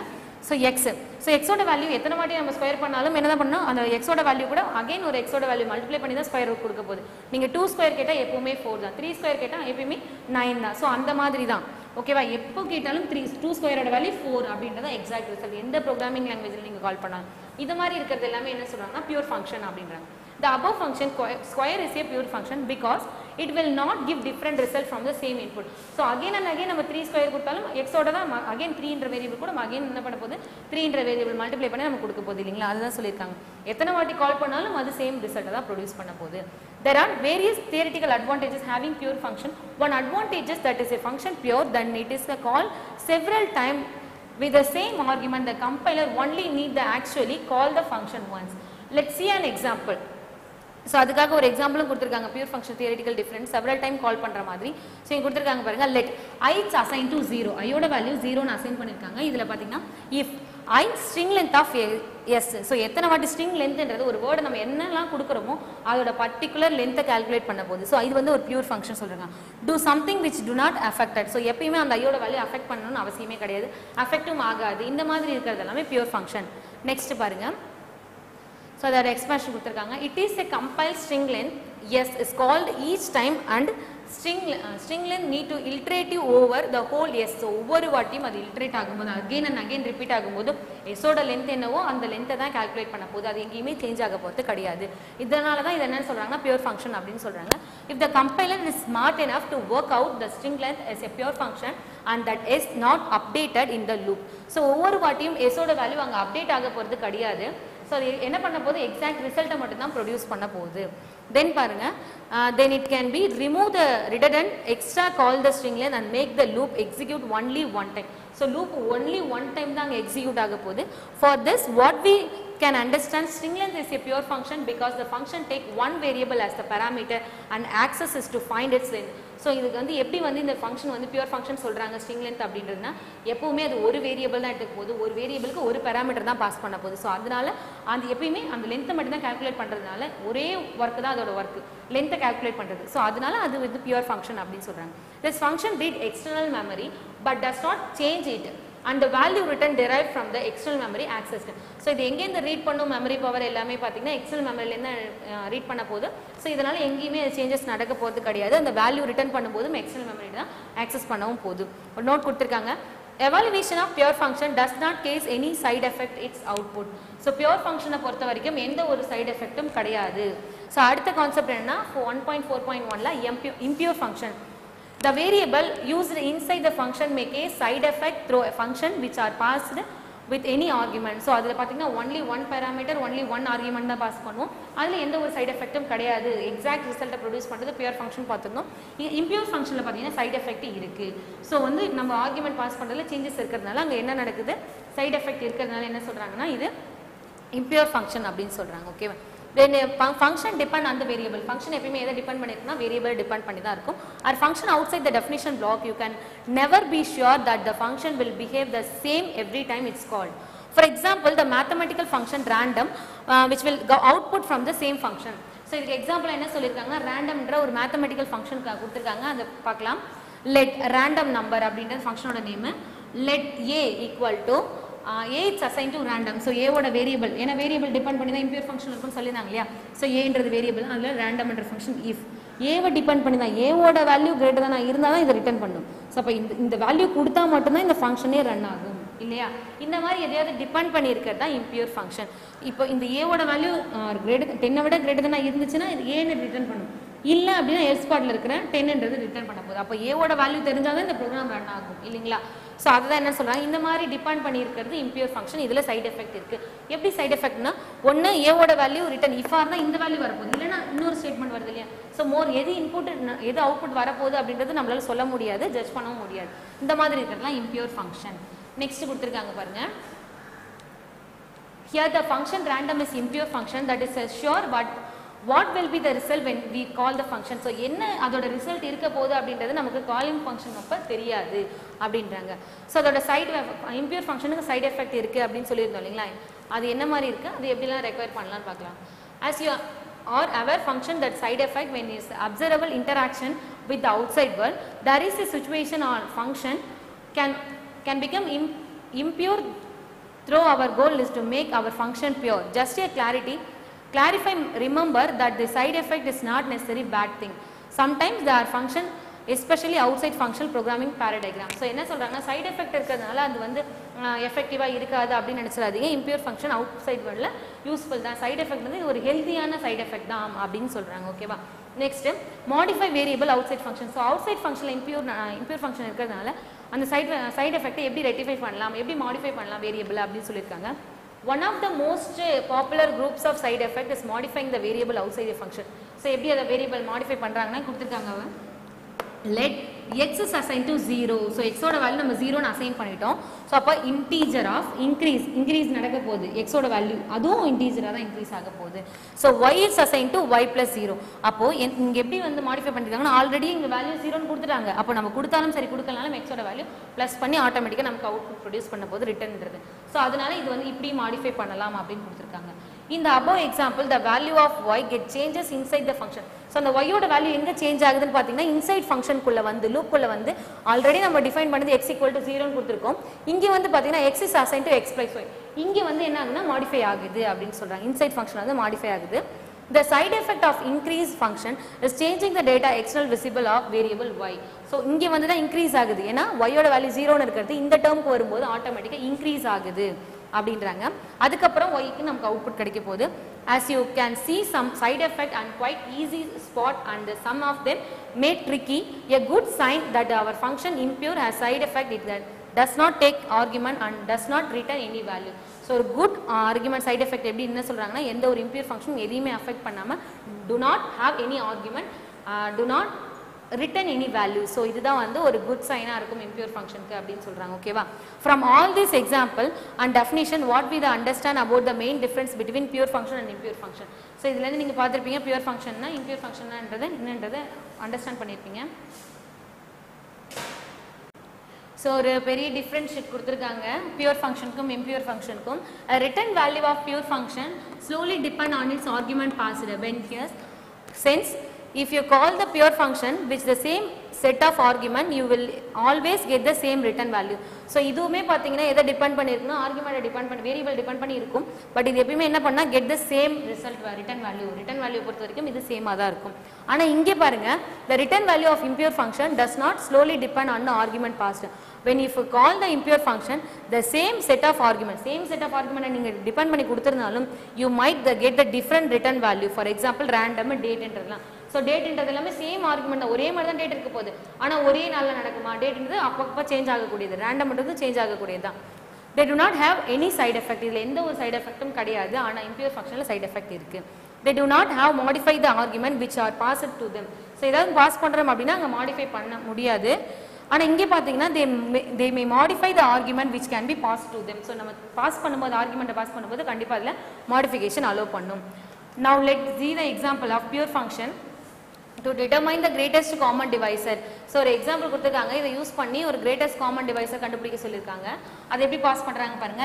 ஸோ எக்ஸ், ஸோ எக்ஸோட வேல்யூ எத்தனை வாட்டி நம்ம ஸ்கொயர் பண்ணாலும் என்ன தான் பண்ணணும், அந்த எக்ஸோட வேல்யூ கூட அகைன் ஒரு எக்ஸோட வேல்யூ மல்டிப்ளை பண்ணி தான் ஸ்கொயர் ரூட் கொடுக்க போகுது. நீங்கள் 2 ஸ்கொயர் கேட்டால் எப்பவுமே 4 தான், 3 ஸ்கொயர் கேட்டால் எப்பவுமே 9 தான். ஸோ அந்த மாதிரி தான் ஓகேவா. எப்போ கேட்டாலும் 2 ஸ்கொயரோட வேல்யூ 4 அப்படின்றத எக்ஸாக்ட் ரிசல்ட் எந்த ப்ரோக்ராமிங் லாங்குவேஜில் நீங்கள் கால் பண்ணாலும். இது மாதிரி இருக்கிறது எல்லாமே என்ன சொல்கிறாங்கன்னா பியூர் ஃபங்க்ஷன் அப்படின்றாங்க. The above function square is a pure function because it will not give different result from the same input. So again and again நம்ம 3 ஸ்கொயர் கொடுத்தாலும் எக்ஸோட தான் again 3ன்ற வேரியபிள் கூட நம்ம again என்ன பண்ண போகுது 3ன்ற வேரியபிள் மல்டிப்ளை பண்ணி நம்ம கொடுக்க போகுது இல்லைங்களா. அதுதான் சொல்லியிருக்காங்க. எத்தனை வாட்டி கால் பண்ணாலும் அது சேம் ரிசல்ட்டை தான் ப்ரொடியூஸ் பண்ண போகுது. There are various theoretical advantages having pure function. One advantage is that is a function pure, then it is called several times with the same argument. The compiler only need to actually call the function once. Let's see an example. So அதுக்காக ஒரு எக்ஸாம்பிளும் கொடுத்துருக்காங்க. Pure function theoretical difference several time call பண்ணுற மாதிரி. So இங்கே கொடுத்துருக்காங்க பாருங்க. Let I assign to 0, ஐயோட value 0ன்னு assign பண்ணியிருக்காங்க. இதில் பார்த்தீங்கன்னா if I string length of s, so எத்தனை வாட்டி ஸ்ட்ரிங் லென்த்ன்றது ஒரு வேர்டு நம்ம என்னெல்லாம் கொடுக்குறோமோ அதோட பர்டிகுலர் லென்த்தை கால்குலேட் பண்ண போகுது. ஸோ இது வந்து ஒரு பியூர் ஃபங்க்ஷன் சொல்கிறாங்க. Do something which to not affected, so எப்பயுமே அந்த ஐயோட வேல்யூ அஃபெக்ட் பண்ணணும்னு அவசியமே கிடையாது, அஃபெக்டும் ஆகாது. இந்த மாதிரி இருக்கிறது எல்லாமே பியூர் ஃபங்க்ஷன். நெக்ஸ்ட் பாருங்க. So that expression கொடுத்திருக்காங்க. It is a compiled string length yes is called each time and string length need to iterative over the whole yes. So ஒவ்வொரு வாட்டியும் அது இல்ட்ரேட் ஆகும்போது again and again ரிப்பீட் ஆகும்போது எஸோட length என்னவோ அந்த லென்த்தை தான் கால்குலேட் பண்ண போகுது. அது எங்கேயுமே சேஞ்ச் ஆக போகிறது கிடையாது. இதனால தான் இது என்னன்னு சொல்கிறாங்கன்னா பியூர் ஃபங்க்ஷன் அப்படின்னு சொல்கிறாங்க. If the compiler is smart enough to work out the string length as a pure function and that is not updated in the loop. So ஒவ்வொரு வாட்டியும் எஸோட வேல்யூ அங்கே அப்டேட் ஆக போகிறது கிடையாது. ஸோ அது என்ன பண்ண போது எக்ஸாக்ட் ரிசல்ட்டை மட்டும் தான் ப்ரொடியூஸ் பண்ண போகுது. தென் பாருங்க, then it can be remove the redundant extra call the string length and make the loop execute only one time. So loop only one time தான் அங்கே எக்ஸிக்யூட் ஆக போகுது. For this what we can understand string length is a pure function because the function take one variable as the parameter and access is to find its length. So இதுக்கு வந்து எப்படி வந்து இந்த function வந்து pure function சொல்கிறாங்க string length அப்படின்றதுனா எப்பவுமே அது ஒரு வேரியபிள் தான் எடுக்க போகுது, ஒரு வேரியபிளுக்கு ஒரு பேராமீட்டர் தான் பாஸ் பண்ண போகுது. ஸோ அதனால அது எப்பயுமே அந்த லென்த்தை மட்டும் தான் கால்குலேட் பண்ணுறதுனால ஒரே ஒர்க்கு தான் அதோட ஒர்க்கு, லென்த்தை கால்குலேட் பண்ணுறது. ஸோ அதனால அது வந்து பியூர் ஃபங்க்ஷன் அப்படின்னு சொல்கிறாங்க. This function read external memory but does not change it and the value return derived from the external memory accessed. So இது எங்கே இந்த ரீட் பண்ணும் மெமரி பவர் எல்லாமே பார்த்தீங்கன்னா எக்ஸ்டர்னல் மெமரியிலேருந்து ரீட் பண்ண போகுது. ஸோ இதனால் எங்கேயுமே சேஞ்சஸ் நடக்க போகிறது கிடையாது. அந்த வேல்யூ ரிட்டர்ன் பண்ணும்போதும் எக்ஸ்டர்னல் மெமரி தான் ஆக்சஸ் பண்ணவும் போகுது. ஒரு நோட் கொடுத்துருக்காங்க. Evaluation of pure function does not cause any side effect its output. So pure ஃபங்க்ஷனை பொறுத்த வரைக்கும் எந்த ஒரு சைடு எஃபெக்டும் கிடையாது. ஸோ அடுத்த கான்செப்ட் என்னன்னா 1.4.1ல impure function. The variable used inside the function may cause side effect through a function which are passed with any argument. So அதில் பார்த்தீங்கன்னா only one parameter, only one argument தான் pass பண்ணுவோம். அதில் எந்த ஒரு side எஃபெக்ட்டும் கிடையாது. எக்ஸாக்ட் ரிசல்ட்டை ப்ரொடியூஸ் பண்ணுறது பியூர் ஃபங்க்ஷன் பார்த்துருந்தோம். இம்பியூர் ஃபங்க்ஷனில் பார்த்தீங்கன்னா சைடு எஃபெக்ட் இருக்குது. ஸோ வந்து நம்ம ஆர்குமெண்ட் பாஸ் பண்ணுறதுல சேஞ்சஸ் இருக்கிறதுனால அங்கே என்ன நடக்குது, சைடு எஃபெக்ட் இருக்கிறதுனால என்ன சொல்கிறாங்கன்னா இது இம்பியூர் ஃபங்க்ஷன் அப்படின்னு சொல்கிறாங்க. ஓகேவா. Then function depend on the variable. Function எப்பயுமே எதை டிபெண்ட் பண்ணிருக்குன்னா வேரியபிள் டிபெண்ட் பண்ணி தான் இருக்கும். Or function outside the definition block, you can never be sure that the function will behave the same every time it's called. For example, the mathematical function random which will go output from the same function. So இதுக்கு example என்ன சொல்லியிருக்காங்கன்னா ரேண்டம்ன்ற ஒரு mathematical function கொடுத்துருக்காங்க. அதை பார்க்கலாம். Let random number அப்படின்றது ஃபங்க்ஷனோட name. Let A equal to A is assigned to random. So A ஓட வேரியபிள், ஏன்னா வேரியபிள் டிபெண்ட் பண்ணி தான் இம்பியூர் ஃபங்க்ஷன் இருக்கும்னு சொல்லியிருந்தாங்க இல்லையா. ஸோ ஏன்றது வேரியபிள், அதில் ரேண்டம் என்ற ஃபங்க்ஷன் இஃப் ஏவை டிபெண்ட் பண்ணி தான் ஏவோட வேல்யூ கிரேட்டர் தான் இருந்தால் தான் இதை ரிட்டர்ன் பண்ணும். ஸோ அப்போ இந்த வேல்யூ கொடுத்தா மட்டும்தான் இந்த ஃபங்க்ஷனே ரன் ஆகும் இல்லையா. இந்த மாதிரி எதையாவது டிபெண்ட் பண்ணி இருக்கிறது தான் இம்பியூர் ஃபங்க்ஷன். இப்போ இந்த ஏவோட வேல்யூ கிரேட்டர் 10 விட கிரேட்டர் தான் இருந்துச்சுன்னா இது ஏன்னு ரிட்டர்ன் பண்ணும். இல்லை அப்படின்னா எல் ஸ்பாட்டில் இருக்கிற 10ன்றது ரிட்டர்ன் பண்ண போகுது. அப்போ ஏவோட வேல்யூ தெரிஞ்சால் தான் இந்த ப்ரோக்ராம் ரன் ஆகும் இல்லைங்களா. ஸோ அதுதான் என்ன சொல்கிறாங்க, இந்த மாதிரி டிபெண்ட் பண்ணியிருக்கிறது இம்பியூர் ஃபங்க்ஷன். இதில் சைடு எஃபெக்ட் இருக்குது. எப்படி சைடு எஃபெக்ட்னா, ஒன்று ஏவோட வேல்யூ ரிட்டர்ன் இஃப் ஆர்னா இந்த வேல்யூ வரப்போகுது, இல்லைன்னா இன்னொரு ஸ்டேட்மெண்ட் வருது இல்லையா. ஸோ மோர் எது இன்புட் எது அவுட்புட் வரப்போகுது அப்படின்றது நம்மளால சொல்ல முடியாது, ஜட்ஜ் பண்ணவும் முடியாது. இந்த மாதிரி இருக்கிறதுலாம் இம்பியூர் ஃபங்க்ஷன். நெக்ஸ்ட் கொடுத்துருக்காங்க பாருங்க. Here the function random is impure function that is sure but what will be the result when we call the function. So என்ன அதோட ரிசல்ட் இருக்க போகுது அப்படின்றது நமக்கு காலிங் ஃபங்க்ஷன் அப்ப தெரியாது அப்படின்றாங்க. ஸோ அதோட சைடு இம்பியூர் ஃபங்க்ஷனுக்கு சைடு எஃபெக்ட் இருக்கு அப்படின்னு சொல்லியிருந்தோம் இல்லைங்களா, அது என்ன மாதிரி இருக்கு, அது எப்படிலாம் ரெக்வயர் பண்ணலாம்னு பார்க்கலாம். as you are aware function that side effect when is observable interaction with the outside world, there is a situation or function can become impure through our goal is to make our function pure. Just a clarify, remember that the side effect is not necessarily bad thing. Sometimes there are function especially outside functional programming paradigm. So என்ன சொல்றாங்கன்னா side effect இருக்கிறதுனால அது வந்து எஃபெக்டிவா இருக்காது அப்படின்னு நினைச்சிடாதீங்க. Impure function outside வேர்ல்ட்ல யூஸ்ஃபுல் தான். சைடு எஃபெக்ட் வந்து ஒரு ஹெல்தியான சைடு எஃபெக்ட் தான் அப்படின்னு சொல்றாங்க. ஓகேவா. Next modify variable outside function. So outside ஃபங்க்ஷனில் இம்பியூர் ஃபங்க்ஷன் இருக்கிறதுனால அந்த சைடு எஃபெக்ட்டை எப்படி ரெக்டிஃபை பண்ணலாம், எப்படி மாடிஃபை பண்ணலாம் வேரியபிள் அப்படின்னு சொல்லியிருக்காங்க. One of the most popular groups of side effect is modifying the variable outside the function. So எப்படி அந்த வேரியபிள் மாடிஃபை பண்றாங்கன்னா கொடுத்திருக்காங்க. Let x is assigned to 0. So x ஓட வேல்யூ நம்ம 0 ன்னு அசைன் பண்ணிட்டோம். ஸோ அப்போ இன்டீஜர் ஆஃப் இன்க்ரீஸ் நடக்க போகுது. x ஓட வேல்யூ அதுவும் இன்டீஜராக தான் இன்க்ரீஸ் ஆக போகுது. So y is assigned to y plus 0. அப்போ இங்கே எப்படி வந்து மாடிஃபை பண்ணிருக்காங்கன்னா ஆல்ரெடி இங்கே வேல்யூ 0ன்னு கொடுத்துட்டாங்க. அப்போ நம்ம கொடுத்தாலும் சரி கொடுக்கலனாலும் x ஓட வேல்யூ ப்ளஸ் பண்ணி ஆட்டோமேட்டிக்காக நமக்கு அவுட்புட் ப்ரொடியூஸ் பண்ண போது ரிட்டர்ன்றது. ஸோ அதனால இது வந்து இப்படி மாடிஃபை பண்ணலாம் அப்படின்னு கொடுத்துருக்காங்க. In the above example, the value of y get changes inside the function. So அந்த y ஓட வேல்யூ எங்க சேஞ்ச் ஆகுதுன்னு பாத்தீங்கன்னா இன்சைட் ஃபங்க்ஷன் குள்ள வந்து லூப் குள்ள வந்து ஆல்ரெடி நம்ம டிஃபைன் பண்ணது x = 0 ன்னு கொடுத்திருக்கோம். இங்க வந்து பாத்தீங்கன்னா x is assigned to x plus y. இங்க வந்து என்ன ஆகுதுன்னா மாடிஃபை ஆகுது அப்படின்னு சொல்றாங்க. இன்சைட் ஃபங்க்ஷன் வந்து மாடிஃபை ஆகுது. The side effect of increase function is changing the data external visible of variable y. So இங்க வந்து தான் இன்க்ரீஸ் ஆகுது. ஏன்னா y ஓட வேல்யூ 0 ன்னு இருக்குது. இந்த டேர்ம்க்கு வரும்போது ஆட்டோமேட்டிக்கா இன்க்ரீஸ் ஆகுது அப்படின்றாங்க. அதுக்கப்புறம் y க்கு நமக்கு அவுட்புட் கிடைக்க போகுது. As you can see some side effect and quite easy spot and some of them may tricky. A good sign that our function impure has side effect is that does not take argument and does not return any value. So ஒரு good argument side effect எப்படி என்ன சொல்றாங்கன்னா எந்த ஒரு impure function எதையுமே affect பண்ணாம do not have any argument, do not return any value. So இதுதான் வந்து ஒரு குட் சைனா இருக்கும் impure functionக்கு அப்படின்னு சொல்றாங்க. ஓகேவா. From all this example and definition what we understand about the main difference between pure function and impure function. So இதுல இருந்து நீங்க பார்த்திருப்பீங்க pure functionனா impure functionன்றது என்னன்றதை அண்டர்ஸ்டாண்ட் பண்ணிருப்பீங்க. ஸோ ஒரு பெரிய டிஃப்ரெண்ட் ஷீட் கொடுத்துருக்காங்க பியூர் ஃபங்க்ஷனுக்கும் இம்பியூர் ஃபங்க்ஷனுக்கும். Return value of pure function slowly depend on its argument passed when here since if you call the pure function which the same set of argument you will always get the same return value. So இதுவுமே பாத்தீங்கன்னா எதை depend பண்ணிருக்குன்னா ஆர்குமெண்ட்டை depend பண்ணி variable depend பண்ணி இருக்கும். But இது எப்பவுமே என்ன பண்ணா get the same result return value பொறுத்த வரைக்கும் இது சேமா தான் இருக்கும். ஆனா இங்கே பாருங்க the return value of impure function does not slowly depend on the argument passed. When if you call the impure function the same set of argument நீங்க டிபெண்ட் பண்ணி கொடுத்திருந்தாலும் you might get the different return value. For example random date என்றதெல்லாம். So டேட்ன்றது எல்லாமே same argument தான். ஒரே மாதிரி தான் date இருக்க போகுது. ஆனால் ஒரே நாளில் நடக்குமா டேட்ன்றது அப்பப்போ சேஞ்ச் ஆகக்கூடியது. ரேண்டம்ன்றது சேஞ்ச் ஆகக்கூடியது தான். they do not have any side effect. இதில் எந்த ஒரு சைடு எஃபெக்ட்டும் கிடையாது. ஆனால் இம்பியூர் ஃபங்க்ஷனில் சைடு எஃபெக்ட் இருக்கு. they do not have modify the argument which are passed to them. So ஏதாவது பாஸ் பண்ணுறோம் அப்படின்னா அங்கே மாடிஃபை பண்ண முடியாது. ஆனால் இங்கே பார்த்தீங்கன்னா they may modify the argument which can be passed to them. So நம்ம பாஸ் பண்ணும்போது ஆர்குமெண்ட்டை பாஸ் பண்ணும்போது கண்டிப்பாக அதில் மாடிஃபிகேஷன் அலோவ் பண்ணும். now let's see the example of pure function to determine the greatest common divisor. So ஒரு example கொடுத்துருக்காங்க. இதை use பண்ணி ஒரு கிரேட்டஸ்ட் காமன் டிவைஸை கண்டுபிடிக்க சொல்லியிருக்காங்க. அதை எப்படி பாஸ் பண்ணுறாங்க பாருங்க.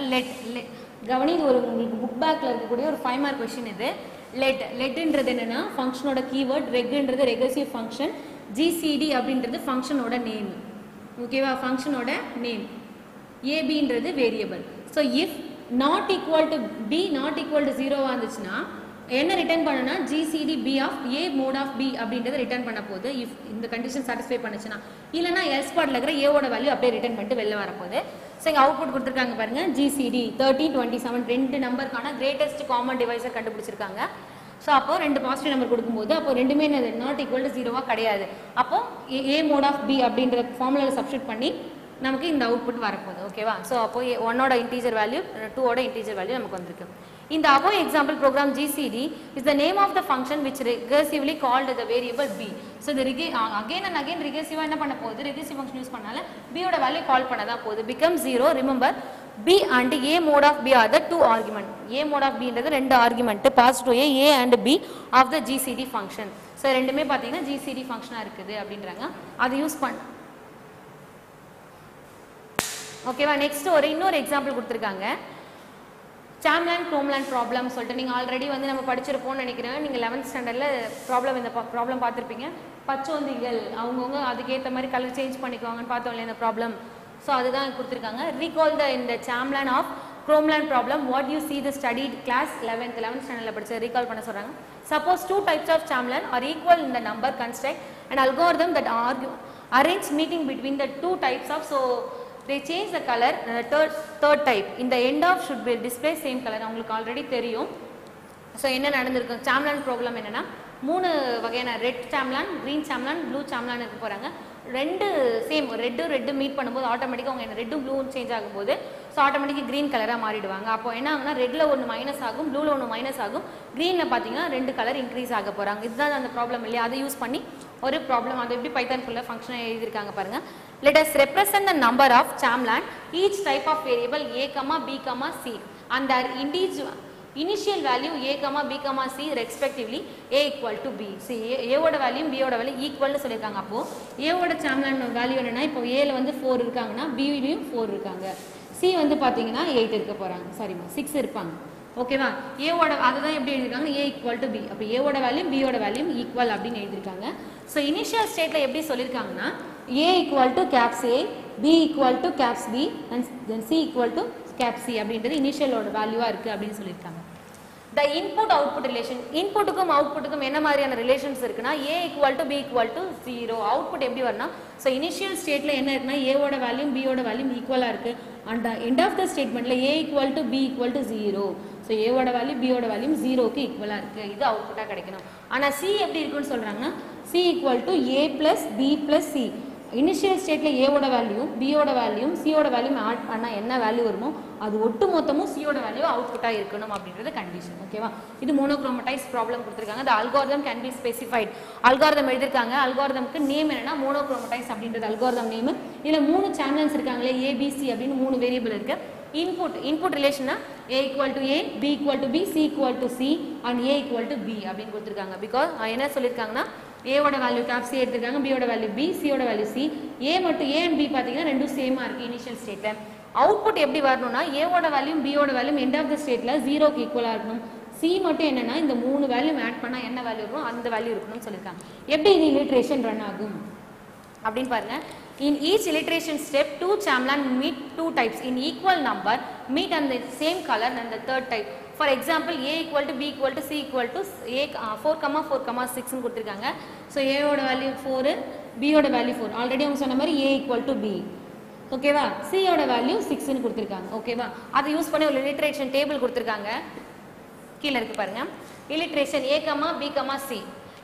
கவனிங்க ஒரு உங்களுக்கு புக் பேக்கில் இருக்கக்கூடிய ஒரு 5 மார்க் கொஸ்டின் இது. லெட்ன்றது என்னன்னா ஃபங்க்ஷனோட கீவேர்ட், ரெக்ன்றது ரெகர்சிவ் ஃபங்க்ஷன், ஜிசிடி அப்படின்றது ஃபங்க்ஷனோட நேம். ஓகேவா. ஃபங்க்ஷனோட நேம், ஏபின்றது variable. So if not equal to B not equal to 0 இருந்துச்சுன்னா என்ன ரிட்டர்ன் பண்ணனா GCD B of A mod of B அப்படின்றத ரிட்டர்ன் பண்ண போகுது. இஃப் இந்த கண்டிஷன் சாட்டிஸ்ஃபை பண்ணுச்சுன்னா. இல்லைனா எல்ஸ் பார்ட்ல இருக்கிற ஏவோட வேல்யூ அப்படியே ரிட்டர்ன் பண்ணிட்டு வெளில வரப்போகுது. ஸோ இங்கே அவுட்புட் கொடுத்துருக்காங்க பாருங்க. ஜிசிடி 13, 27 ரெண்டு நம்பருக்கான கிரேட்டஸ்ட் காமன் டிவைஸை கண்டுபிடிச்சிருக்காங்க. ஸோ அப்போ ரெண்டு பாசிட்டிவ் நம்பர் கொடுக்கும்போது அப்போ ரெண்டுமே நாட் ஈக்குவல் டு 0 கிடையாது. அப்போ ஏ மோட் ஆஃப் பி அப்படின்ற ஃபார்முலாவில் சப்ஸ்டியூட் பண்ணி நமக்கு இந்த அவுட்புட் வரப்போகுது. ஓகேவா. ஸோ அப்போ 1ஓட இன்டீஜர் வேல்யூ 2ஓட இன்டீஜர் வேல்யூ நமக்கு வந்திருக்கு. In the above example program GCD is the name of the function which recursively called the variable b. So the again and again recursive என்ன பண்ண போகுது, recursive function யூஸ் பண்ணால b ஓட value கால் பண்ண தான் போகுது. become 0. remember B and A mode of B are the two argument. A mode of B என்றது ரெண்டு argument pass to A and B of the GCD function. So ரெண்டுமே பாத்தீங்கன்னா GCD ஃபங்க்ஷனா இருக்குது அப்படின்றாங்க. அதை யூஸ் பண்ண ஓகேவா. நெக்ஸ்ட் இன்னொரு எக்ஸாம்பிள் கொடுத்திருக்காங்க. சாம்லான் குரோம்லான் ப்ராப்ளம் சொல்லிட்டு நீங்கள் ஆல்ரெடி வந்து நம்ம படிச்சிருப்போம்னு நினைக்கிறேன். நீங்கள் 11th ஸ்டாண்டர்டில் இந்த ப்ராப்ளம் பார்த்துருப்பீங்க. பச்சோந்திகள் அவங்கவுங்க அதுக்கேற்ற மாதிரி கலர் சேஞ்ச் பண்ணிக்குவாங்கன்னு பார்த்தோம் இல்லையா இந்த ப்ராப்ளம். ஸோ அதுதான் கொடுத்துருக்காங்க. ரீகால் இந்த சாம்லான் ஆஃப் குரோம்லான் problem what you see the studied class 11th ஸ்டாண்டர்டில் படிச்சு ரீகால் பண்ண சொல்கிறாங்க. சப்போஸ் 2 types of சாம்லான் are equal in the number construct and algorithm that arrange meeting between the 2 types of. So they change the color. Third type in the end of should be display same color. உங்களுக்கு already தெரியும். So என்ன நடந்திருக்கு சாம்லான் problem என்னன்னா 3 வகையான red சாம்லான், green சாம்லான், blue சாம்லான் இருக்க போகிறாங்க. ரெண்டு same red meet பண்ணும்போது ஆட்டோமேட்டிக்காக அவங்க ரெட்டு ப்ளூன்னு சேஞ்ச் ஆகும்போது ஸோ ஆட்டோமேட்டிக்காக க்ரீன் கலராக மாறிடுவாங்க. அப்போ என்ன ஆகுனா ரெட்டில் ஒன்று மைனஸ் ஆகும், ப்ளூவில் ஒன்று மைனஸ் ஆகும், க்ரீனில் பார்த்தீங்கன்னா 2 கலர் இன்க்ரீஸ் ஆக போகிறாங்க. இதுதான் அந்த ப்ராப்ளம் இல்லையா. அதை யூஸ் பண்ணி ஒரு ப்ராப்ளம் அது எப்படி பைத்தான்குள்ள ஃபங்க்ஷனை எழுதியிருக்காங்க பாருங்கள். Let us represent the number of chamlan each type of variable a, b, c and their initial value a, b, c respectively a equal to b. See a ஓட வேல்யூ b ஓட value equal னு சொல்லிருக்காங்க. அப்போ a ஓட சாம்லான் value என்னன்னா இப்போ a ல வந்து 4 இருக்காங்கன்னா b லயும் 4 இருக்காங்க. c வந்து பாத்தீங்கன்னா 8 இருக்க போறாங்க. சாரிமா 6 இருப்பாங்க. ஓகேவா. a ஓட அதுதான் எப்படி எழுதிருக்காங்க a equal to b. அப்ப a ஓட வேல்யூ b ஓட வேல்யூ ஈக்குவல் அப்படினு எழுதிருக்காங்க. சோ இனிஷியல் ஸ்டேட்ல எப்படி சொல்லிருக்காங்கன்னா a equal to caps a, b equal to caps b and then c equal to caps c அப்படின்றது இனிஷியலோட வேல்யூவா இருக்கு அப்படினு சொல்லிருக்காங்க. The input output relation inputக்கும் outputக்கும் என்ன மாதிரியான ரிலேஷன்ஸ் இருக்குன்னா a equal to b equal to 0. Output எப்படி வரும்னா சோ இனிஷியல் ஸ்டேட்ல என்ன இருக்குன்னா a ஓட வேல்யூ b ஓட வேல்யூ ஈக்குவலா இருக்கு. அண்ட் எண்ட் ஆஃப் தி ஸ்டேட்மென்ட்ல a equal to b equal to 0. So a ஓட வேல்யூ b ஓட வேல்யூ 0 க்கு ஈக்குவலா இருக்கு. இது அவுட்புட்டா கிடைக்கணும். ஆனா c எப்படி இருக்குன்னு சொல்றாங்கன்னா c equal to a plus b plus c. Initial ஸ்டேட்ல a ஓட வேல்யூ b ஓட வேல்யூ c ஓட வேல்யூ ஆட் பண்ணா என்ன வேல்யூ வருமோ அது ஒட்டு மொத்தமும் c ஓட வேல்யூ அவுட்புட்டா இருக்கணும் அப்படின்றது கண்டிஷன். ஓகேவா. இது மோனோக்ரோமடைஸ் ப்ராப்ளம் கொடுத்திருக்காங்க. the algorithm can be specified. Algorithm எழுதிருக்காங்க. அல்காரிதம்க்கு நேம் என்னன்னா மோனோக்ரோமடைஸ் அப்படின்றது அல்காரிதம் நேம். இதுல 3 சானல்ஸ் இருக்காங்களே a b c அப்படினு 3 வேரியபிள் இருக்கு. input ரிலேஷன்னா a equal to a, b equal to b, c equal to c and a equal to b அப்படினு கொடுத்திருக்காங்க. because என்ன சொல்லிருக்காங்கன்னா a ஓட வேல்யூ caps a எடுத்துட்டாங்க, b ஓட வேல்யூ b, c ஓட value c. a மட்டும் a and b பாத்தீங்கன்னா ரெண்டும் சேமா இருக்கு இனிஷியல் ஸ்டேட்ல. அவுட்புட் எப்படி வரணும்னா a ஓட வேல்யூ b ஓட வேல்யூ எண்ட் ஆஃப் தி ஸ்டேட்ல 0 க்கு ஈக்குவலா இருக்கணும். c மட்டும் என்னன்னா இந்த 3 வேல்யூ ஆட் பண்ணா என்ன வேல்யூ வரும் அந்த வேல்யூ இருக்கணும்னு சொல்லிருக்காங்க. எப்படி இந்த இலிட்ரேஷன் ரன் ஆகும் அப்படினு பாருங்க. In each iteration step, 2 chamlan meet 2 types in equal number, meet on the same color and the third type. For example, a equal to b equal to c equal to a 4,4,6 னு கொடுத்திருக்காங்க. So a ஓட value 4, b ஓட value 4. Already அவங்க சொன்ன மாதிரி a equal to b. ஓகேவா. c ஓட value 6 னு கொடுத்திருக்காங்க. ஓகேவா. அதை யூஸ் பண்ணி ஒரு illustration டேபிள் கொடுத்திருக்காங்க. கீழ இருக்கு பாருங்க. illustration a, b, c.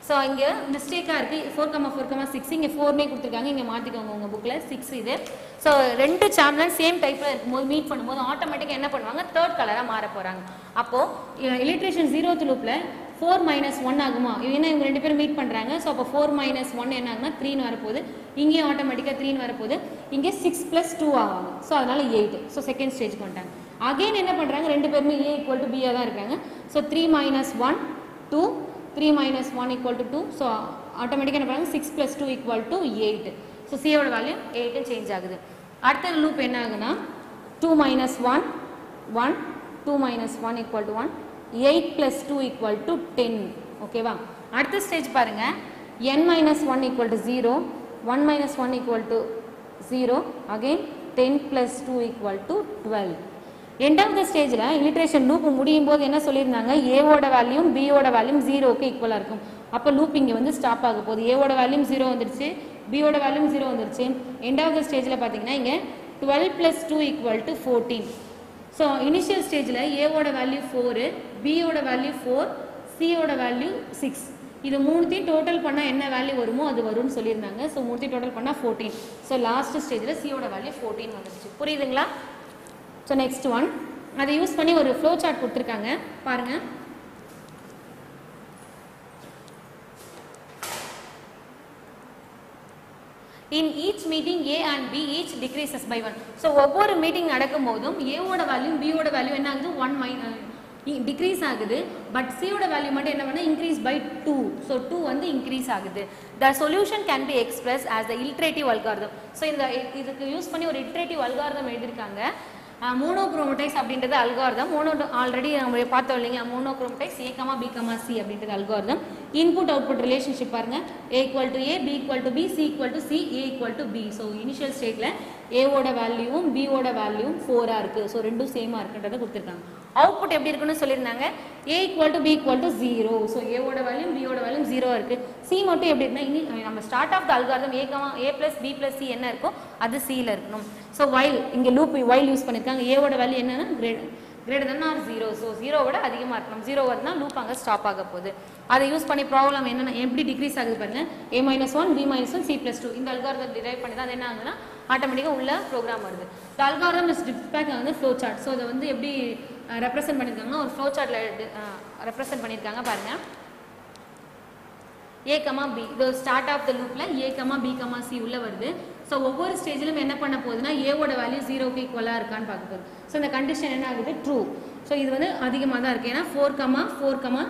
So இங்க மிஸ்டேக்கா இருக்கு 4,4,6 இங்க 4 னே கொடுத்திருக்காங்க. இங்க மாத்திக்கோங்க உங்க புக்ல 6 இது. சோ ரெண்டு சாம்லன் சேம் டைப்ல இருக்கும்போது மீட் பண்ணும்போது ஆட்டோமேட்டிக்கா என்ன பண்ணுவாங்க தேர்ட் கலரா மாற போறாங்க. அப்போ இல்லிட்ரேஷன் 0th லூப்ல 4 - 1 ஆகுமா ஏன்னா இவங்க ரெண்டு பேரும் மீட் பண்றாங்க. சோ அப்ப 4 - 1 என்ன ஆகும்னா 3 னு வரப்போகுது. இங்கே ஆட்டோமேட்டிக்கா 3 னு வரப்போகுது. இங்க 6 + 2 ஆகும். சோ அதனால 8. சோ செகண்ட் ஸ்டேஜ்க்கு வந்துட்டாங்க. அகைன் என்ன பண்றாங்க ரெண்டு பேருமே a = b ஆ தான் இருக்காங்க. சோ 3 - 1 2, 3 - 1 = 2. So ஆட்டோமேட்டிக்கா என்ன பண்றாங்க 6 + 2 = 8. So c ஓட வேல்யூ 8 ன்னு சேஞ்ச் ஆகுது. அடுத்த லூப் என்ன ஆகுனா 2 - 1 1, 2 - 1 = 1, 8 + 2 = 10. ஓகேவா. அடுத்த ஸ்டேஜ் பாருங்க n - 1 = 0, 1 - 1 = 0, again 10 + 2 = 12. End of the ஸ்டேஜ்ல இல்லிட்ரேஷன் லூப் முடியும் போது என்ன சொல்லியிருந்தாங்க a ஓட வேல்யூ b ஓட வேல்யூ 0 க்கு ஈக்குவலா இருக்கும். அப்ப லூப் இங்க வந்து ஸ்டாப் ஆக போகுது. a ஓட வேல்யூ 0 வந்துருச்சு, b ஓட வேல்யூ 0 வந்துருச்சு. எண்ட் ஆஃப் த ஸ்டேஜ்ல பாத்தீங்கன்னா இங்க 12 + 2 = 14. சோ இனிஷியல் ஸ்டேஜ்ல a ஓட வேல்யூ 4, b ஓட வேல்யூ 4, c ஓட வேல்யூ 6. இது மூணுத்தையும் டோட்டல் பண்ணா என்ன வேல்யூ வருமோ அது வரும்னு சொல்லியிருந்தாங்க. சோ மூணுத்தையும் டோட்டல் பண்ணா 14. சோ லாஸ்ட் ஸ்டேஜ்ல c ஓட வேல்யூ 14 வந்துருச்சு. புரியுதுங்களா? So next one அதை யூஸ் பண்ணி ஒரு flow chart கொடுத்திருக்காங்க பாருங்க. In each meeting A and B each decreases by 1. So ஒவ்வொரு மீட்டிங் நடக்கும்போதும் A ஓட வேல்யூ B ஓட வேல்யூ என்ன ஆகுது 1 டிக்ரீஸ் ஆகுது. பட் C ஓட வேல்யூ மட்டும் என்ன பண்ணா இன்க்ரீஸ் பை 2. ஸோ 2 வந்து இன்க்ரீஸ் ஆகுது. The solution can be expressed as the iterative algorithm. So இந்த இதுக்கு யூஸ் பண்ணி ஒரு iterative algorithm எழுதியிருக்காங்க. மோனோக்ரோமடைஸ் அப்படின்றது அல்காரிதம். ஆல்ரெடி நம்ம பார்த்தோம் இல்லைங்களா, மோனோக்ரோமடைஸ் A, B, C அப்படின்றது அல்காரிதம். இன்புட் அவுட்புட் ரிலேஷன்ஷிப் பாருங்க, A equal to A, B equal to B, C equal to C, A equal to B. So initial ஸ்டேட்ல A ஓட வேல்யூவும் B ஓட வேல்யூவும் 4 இருக்கு. ஸோ ரெண்டும் சேமா இருக்குன்றதை கொடுத்துருக்காங்க. அவுட்புட் எப்படி இருக்குன்னு சொல்லியிருந்தாங்க, A equal to B equal to 0. So A ஓட வேல்யூ B ஓட வேல்யூ 0 இருக்கு. C மட்டும் எப்படி இருக்குன்னா நம்ம start of the algorithm A plus B plus C என்ன இருக்கோ அது Cல இருக்கணும். ஸோ while இங்க லூப் while யூஸ் பண்ணிருக்காங்க. A ஓட வேல்யூ என்னன்னா greater than or 0. ஸோ 0 விட அதிகமாக இருக்கணும். 0 வருதுன்னா லூப் அங்கே ஸ்டாப் ஆக போகுது. அதை யூஸ் பண்ணி ப்ராப்ளம் என்னன்னா எப்படி டிக்ரீஸ் ஆகுது பாருங்க, A - 1 B - 1 C + 2 இந்த அல்காரிதம் டிரைவ் பண்ணி தான் அது என்ன ஆகுதுன்னா ஆட்டோமேட்டிக்காக உள்ள ப்ரோக்ராம் வருது. இந்த அல்காரிதம் இஸ் டிஸ்பேக் வந்து ஃப்ளோ சார்ட். ஸோ அதை வந்து எப்படி ரெப்ரசென்ட் பண்ணியிருக்காங்கன்னா ஒரு ஃப்ளோ சார்ட்ல ரெப்ரசென்ட் பண்ணியிருக்காங்க பாருங்க. A, B இது ஸ்டார்ட் ஆஃப் த லூப்ல A, B, C உள்ள வருது. ஸோ ஒவ்வொரு ஸ்டேஜிலும் என்ன பண்ண போகுதுன்னா A ஓட வேல்யூ 0க்கு ஈக்குவலாக இருக்கான்னு பார்க்க போகுது. ஸோ இந்த கண்டிஷன் என்ன ஆகுது, ட்ரூ. ஸோ இது வந்து அதிகமாக தான் இருக்குது. ஏன்னா 4,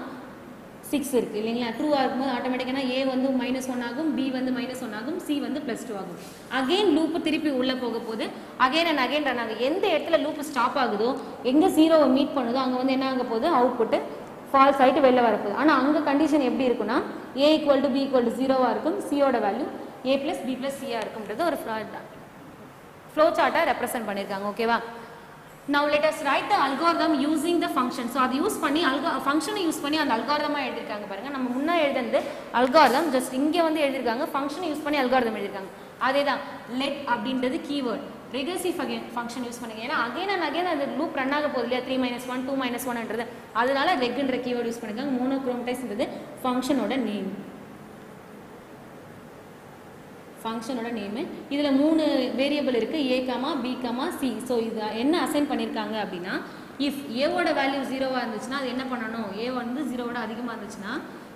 6 இருக்குது இல்லைங்களா. ட்ரூ ஆகும்போது ஆட்டோமேட்டிக்காக A வந்து -1 ஆகும், B வந்து -1 ஆகும், C வந்து +2 ஆகும். அகெயின் லூப்பு திருப்பி உள்ளே போக போகுது. அகெயின் அண்ட் அகெயின் ரன் ஆகுது. எந்த இடத்துல லூப்பு ஸ்டாப் ஆகுதோ, எங்கே 0வை மீட் பண்ணுதோ அங்கே வந்து என்ன ஆக போகுது, அவுட்புட்டு ஃபால்ஸ் ஆகிட்டு வெளில வரப்போகுது. ஆனால் அங்கே கண்டிஷன் எப்படி இருக்குன்னா A equal to B equal to 0 இருக்கும், சியோட value A plus B plus C இருக்கும்ன்றது ஒரு ஃப்ளோ சார்ட்டை ரெப்ரசென்ட் பண்ணியிருக்காங்க. ஓகேவா. Now let us write the algorithm using the function. So அது யூஸ் பண்ணி ஃபங்க்ஷனை யூஸ் பண்ணி அந்த அல்காரிதமாக எழுதியிருக்காங்க பாருங்க. நம்ம முன்னே எழுதுனது அல்காரிதம், ஜஸ்ட் இங்கே வந்து எழுதியிருக்காங்க ஃபங்க்ஷனை யூஸ் பண்ணி அல்காரிதம் எழுதியிருக்காங்க. அதே தான் let அப்படின்றது கீவேர்ட். ரெகர்சிவ் ஃபங்க்ஷன் யூஸ் பண்ணுங்க. ஏன்னா அகைன் அண்ட் அகைன் அந்த லூப் ரன் ஆக போகுது இல்லையா, 3 - 1 2 - 1ன்றது. அதனால ரெக்ன்ற கீவேர்ட் யூஸ் பண்ணிருக்காங்க. மோனோக்ரோமடைஸ்ன்றது ஃபங்க்ஷனோட நேம். ஃபங்க்ஷனோட நேமு. இதில் 3 வேரியபிள் இருக்குது, A, B, C. ஸோ இது என்ன அசைன் பண்ணியிருக்காங்க அப்படின்னா, இஃப் ஏவோட வேல்யூ 0வாக இருந்துச்சுன்னா அது என்ன பண்ணணும், A வந்து 0வோட அதிகமாக இருந்துச்சுன்னா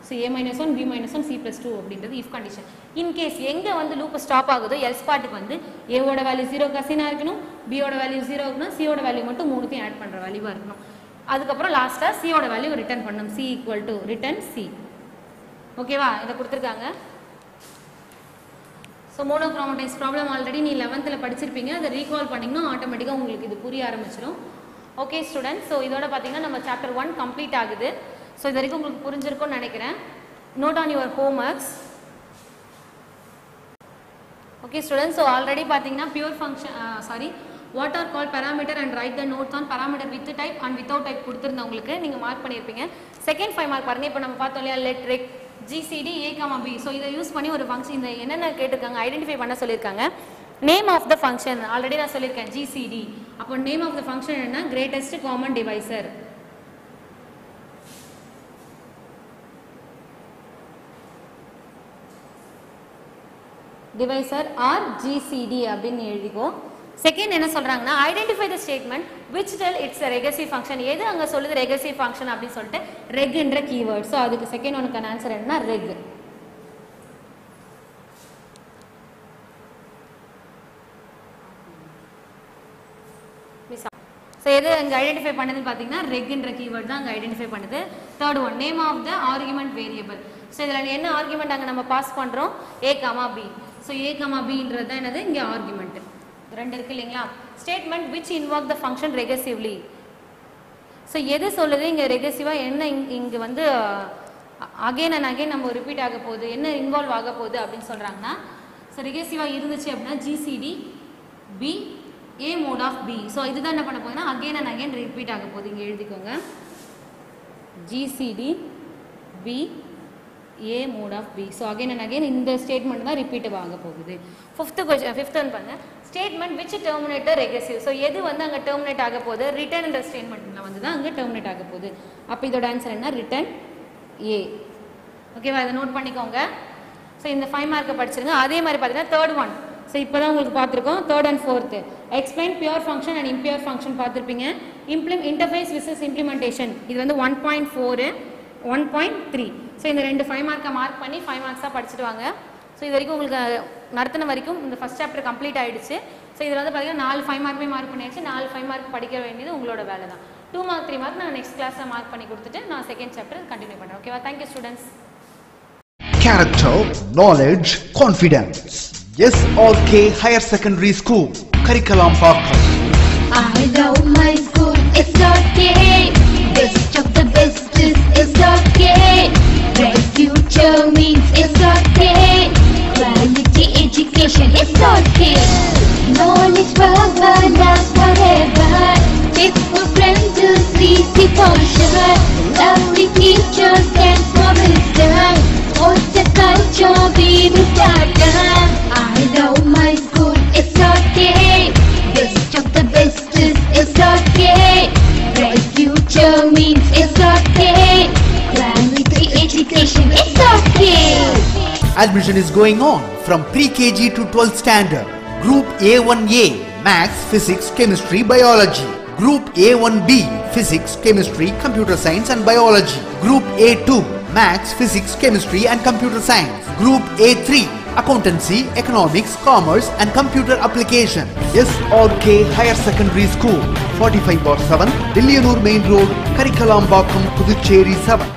ஸோ A - 1 B - 1 C + 2 அப்படின்றது இஃப் கண்டிஷன். இன்கேஸ் எங்கே வந்து லூப் ஸ்டாப் ஆகுதோ எல்ஸ் பார்ட்டுக்கு வந்து ஏவோட வேல்யூ 0க்கு அசைனாக இருக்கணும், பியோட வேல்யூ 0 இருக்கணும், சியோட வேல்யூ மட்டும் 3த்தையும் ஆட் பண்ணுற வேல்யூவாக இருக்கணும். அதுக்கப்புறம் லாஸ்ட்டாக சியோட வேல்யூ ரிட்டர்ன் பண்ணணும். C equal to return C. ஓகேவா, இதை கொடுத்துருக்காங்க. ஸோ மோனோக்ரோமடைஸ் ப்ராப்ளம் ஆல்ரெடி நீ 11th படிச்சிருப்பீங்க. அதை ரீகால் பண்ணிங்கன்னா ஆட்டோமேட்டிக்காக உங்களுக்கு இது புரிய ஆரம்பிச்சிடும். ஓகே ஸ்டூடெண்ட்ஸ், ஸோ இதோட பார்த்தீங்கன்னா நம்ம சாப்டர் 1 கம்ப்ளீட் ஆகுது. ஸோ இது வரைக்கும் உங்களுக்கு புரிஞ்சிருக்கும்னு நினைக்கிறேன். Note on your homeworks. Okay students, so already பார்த்தீங்கன்னா pure function what are call parameter and write the notes on parameter with type and without type கொடுத்துருந்தேன் உங்களுக்கு. நீங்கள் மார்க் பண்ணியிருப்பீங்க. செகண்ட் 5 மார்க் பாருங்கள். இப்போ நம்ம பார்த்தோம் இல்லையா, let rec GCD A, B. So இதை யூஸ் பண்ணி ஒரு ஃபங்க்ஷன் இந்த என்னென்ன கேட்டிருக்காங்க ஐடென்டிஃபை பண்ண சொல்லியிருக்காங்க. Name of the function already நான் சொல்லியிருக்கேன் GCD. அப்போ நேம் ஆஃப் த ஃபங்க்ஷன் என்ன, greatest common divisor. Divisor or GCD அப்படின்னு எழுதிக்கோ. செகண்ட் என்ன சொல்றாங்கன்னா, identify the statement which tell it's a recursive function. எது அங்க சொல்லுது recursive function அப்படின்னு சொல்லிட்டு regன்ற கீவேர்ட். ஸோ அதுக்கு செகண்ட் ஒன்னுக்கான ஆன்சர் என்ன, reg. ஸோ எது அங்கே ஐடென்டிஃபை பண்ணதுன்னு பார்த்தீங்கன்னா ரெக்ன்ற கீவேர்ட் தான் அங்கே ஐடென்டிஃபை பண்ணுது. Third one, name of the argument variable. So இதில் என்ன ஆர்குமெண்ட் அங்கே நம்ம பாஸ் பண்ணுறோம், A, B. ஸோ A, Bன்றது தான் என்னது இங்கே ஆர்குமெண்ட். ரெண்டு இருக்கு இல்லைங்களா. Statement which invoke the function recursively. So எது சொல்லுது இங்கே ரெகர்சிவாக என்ன இங்கே வந்து அகெயின் அண்ட் அகெயின் நம்ம ரிப்பீட் ஆக போகுது, என்ன இன்வால்வ் ஆக போகுது அப்படின்னு சொல்கிறாங்கன்னா, ஸோ ரெகர்சிவாக இருந்துச்சு அப்படின்னா GCD B A mode of B. So இதுதான் என்ன பண்ண போகுதுன்னா அகெயின் அண்ட் அகெயின் ரிப்பீட் ஆக போகுது. இங்கே எழுதிக்கோங்க, GCD B A mode of B. So again and again இந்த ஸ்டேட்மெண்ட் தான் ரிப்பீட் ஆக போகுது. ஃபிஃப்த் ஒன் பாருங்க, statement which terminate the recursive. So எது வந்து அங்கே டெர்மினேட் ஆக போகுது, ரிட்டர்ன்ற ஸ்டேட்மெண்ட்டில் வந்து தான் அங்கே டெர்மினேட் ஆக போகுது. அப்போ இதோட ஆன்சர் என்ன, ரிட்டர்ன் A. ஓகேவா, இதை நோட் பண்ணிக்கோங்க. ஸோ இந்த 5 மார்க்கை படிச்சிருங்க. அதே மாதிரி பார்த்தீங்கன்னா தேர்ட் ஒன், ஸோ இப்போ தான் உங்களுக்கு பார்த்துருக்கோம். Third and fourth explain pure function and impure function பார்த்துருப்பீங்க. இன்டர்ஃபேஸ் விசஸ் இம்ப்ளிமெண்டேஷன் இது வந்து 1.4 1.3. ஸோ இந்த 2 5 மார்க்கை மார்க் பண்ணி 5 மார்க்ஸாக படிச்சுட்டு வாங்க. ஸோ இது வரைக்கும் உங்களுக்கு நடத்தின வரைக்கும் இந்த ஃபஸ்ட் சாப்டர் கம்ப்ளீட் ஆகிடுச்சு. ஸோ இதில் வந்து பார்த்தீங்கன்னா 4 5 மார்க்குமே மார்க் பண்ணியாச்சு. 4 5 மார்க் படிக்க வேண்டியது உங்களோட வேலை தான். 2 மார்க் 3 மார்க் நான் நெக்ஸ்ட் கிளாஸில் மார்க் பண்ணி கொடுத்துட்டு நான் செகண்ட் சாப்டர் கண்டினியூ பண்ணுறேன். ஓகேவா? Thank you students. Character, knowledge, confidence. SRK Higher Secondary School, Curriculum Pathum. I love my school, SRK. Best of the best is SRK. Bright future means SRK. Quality education, SRK. Knowledge power lasts forever. Faithful friends to see the future. Lovely teachers can promise them. What's the culture we will start them. I love my school, SRK. Best of the best is SRK. Bright future means SRK. Quality education, SRK. Admission is going on from pre-KG to 12th standard. Group A1A, Maths, Physics, Chemistry, Biology. Group A1B, Physics, Chemistry, Computer Science and Biology. Group A2, Maths, Physics, Chemistry and Computer Science. Group A3, Accountancy, Economics, Commerce and Computer Application. SRK Higher Secondary School, 45/7, Dilliyanur Main Road, Karikalambakkam, Puducherry 7.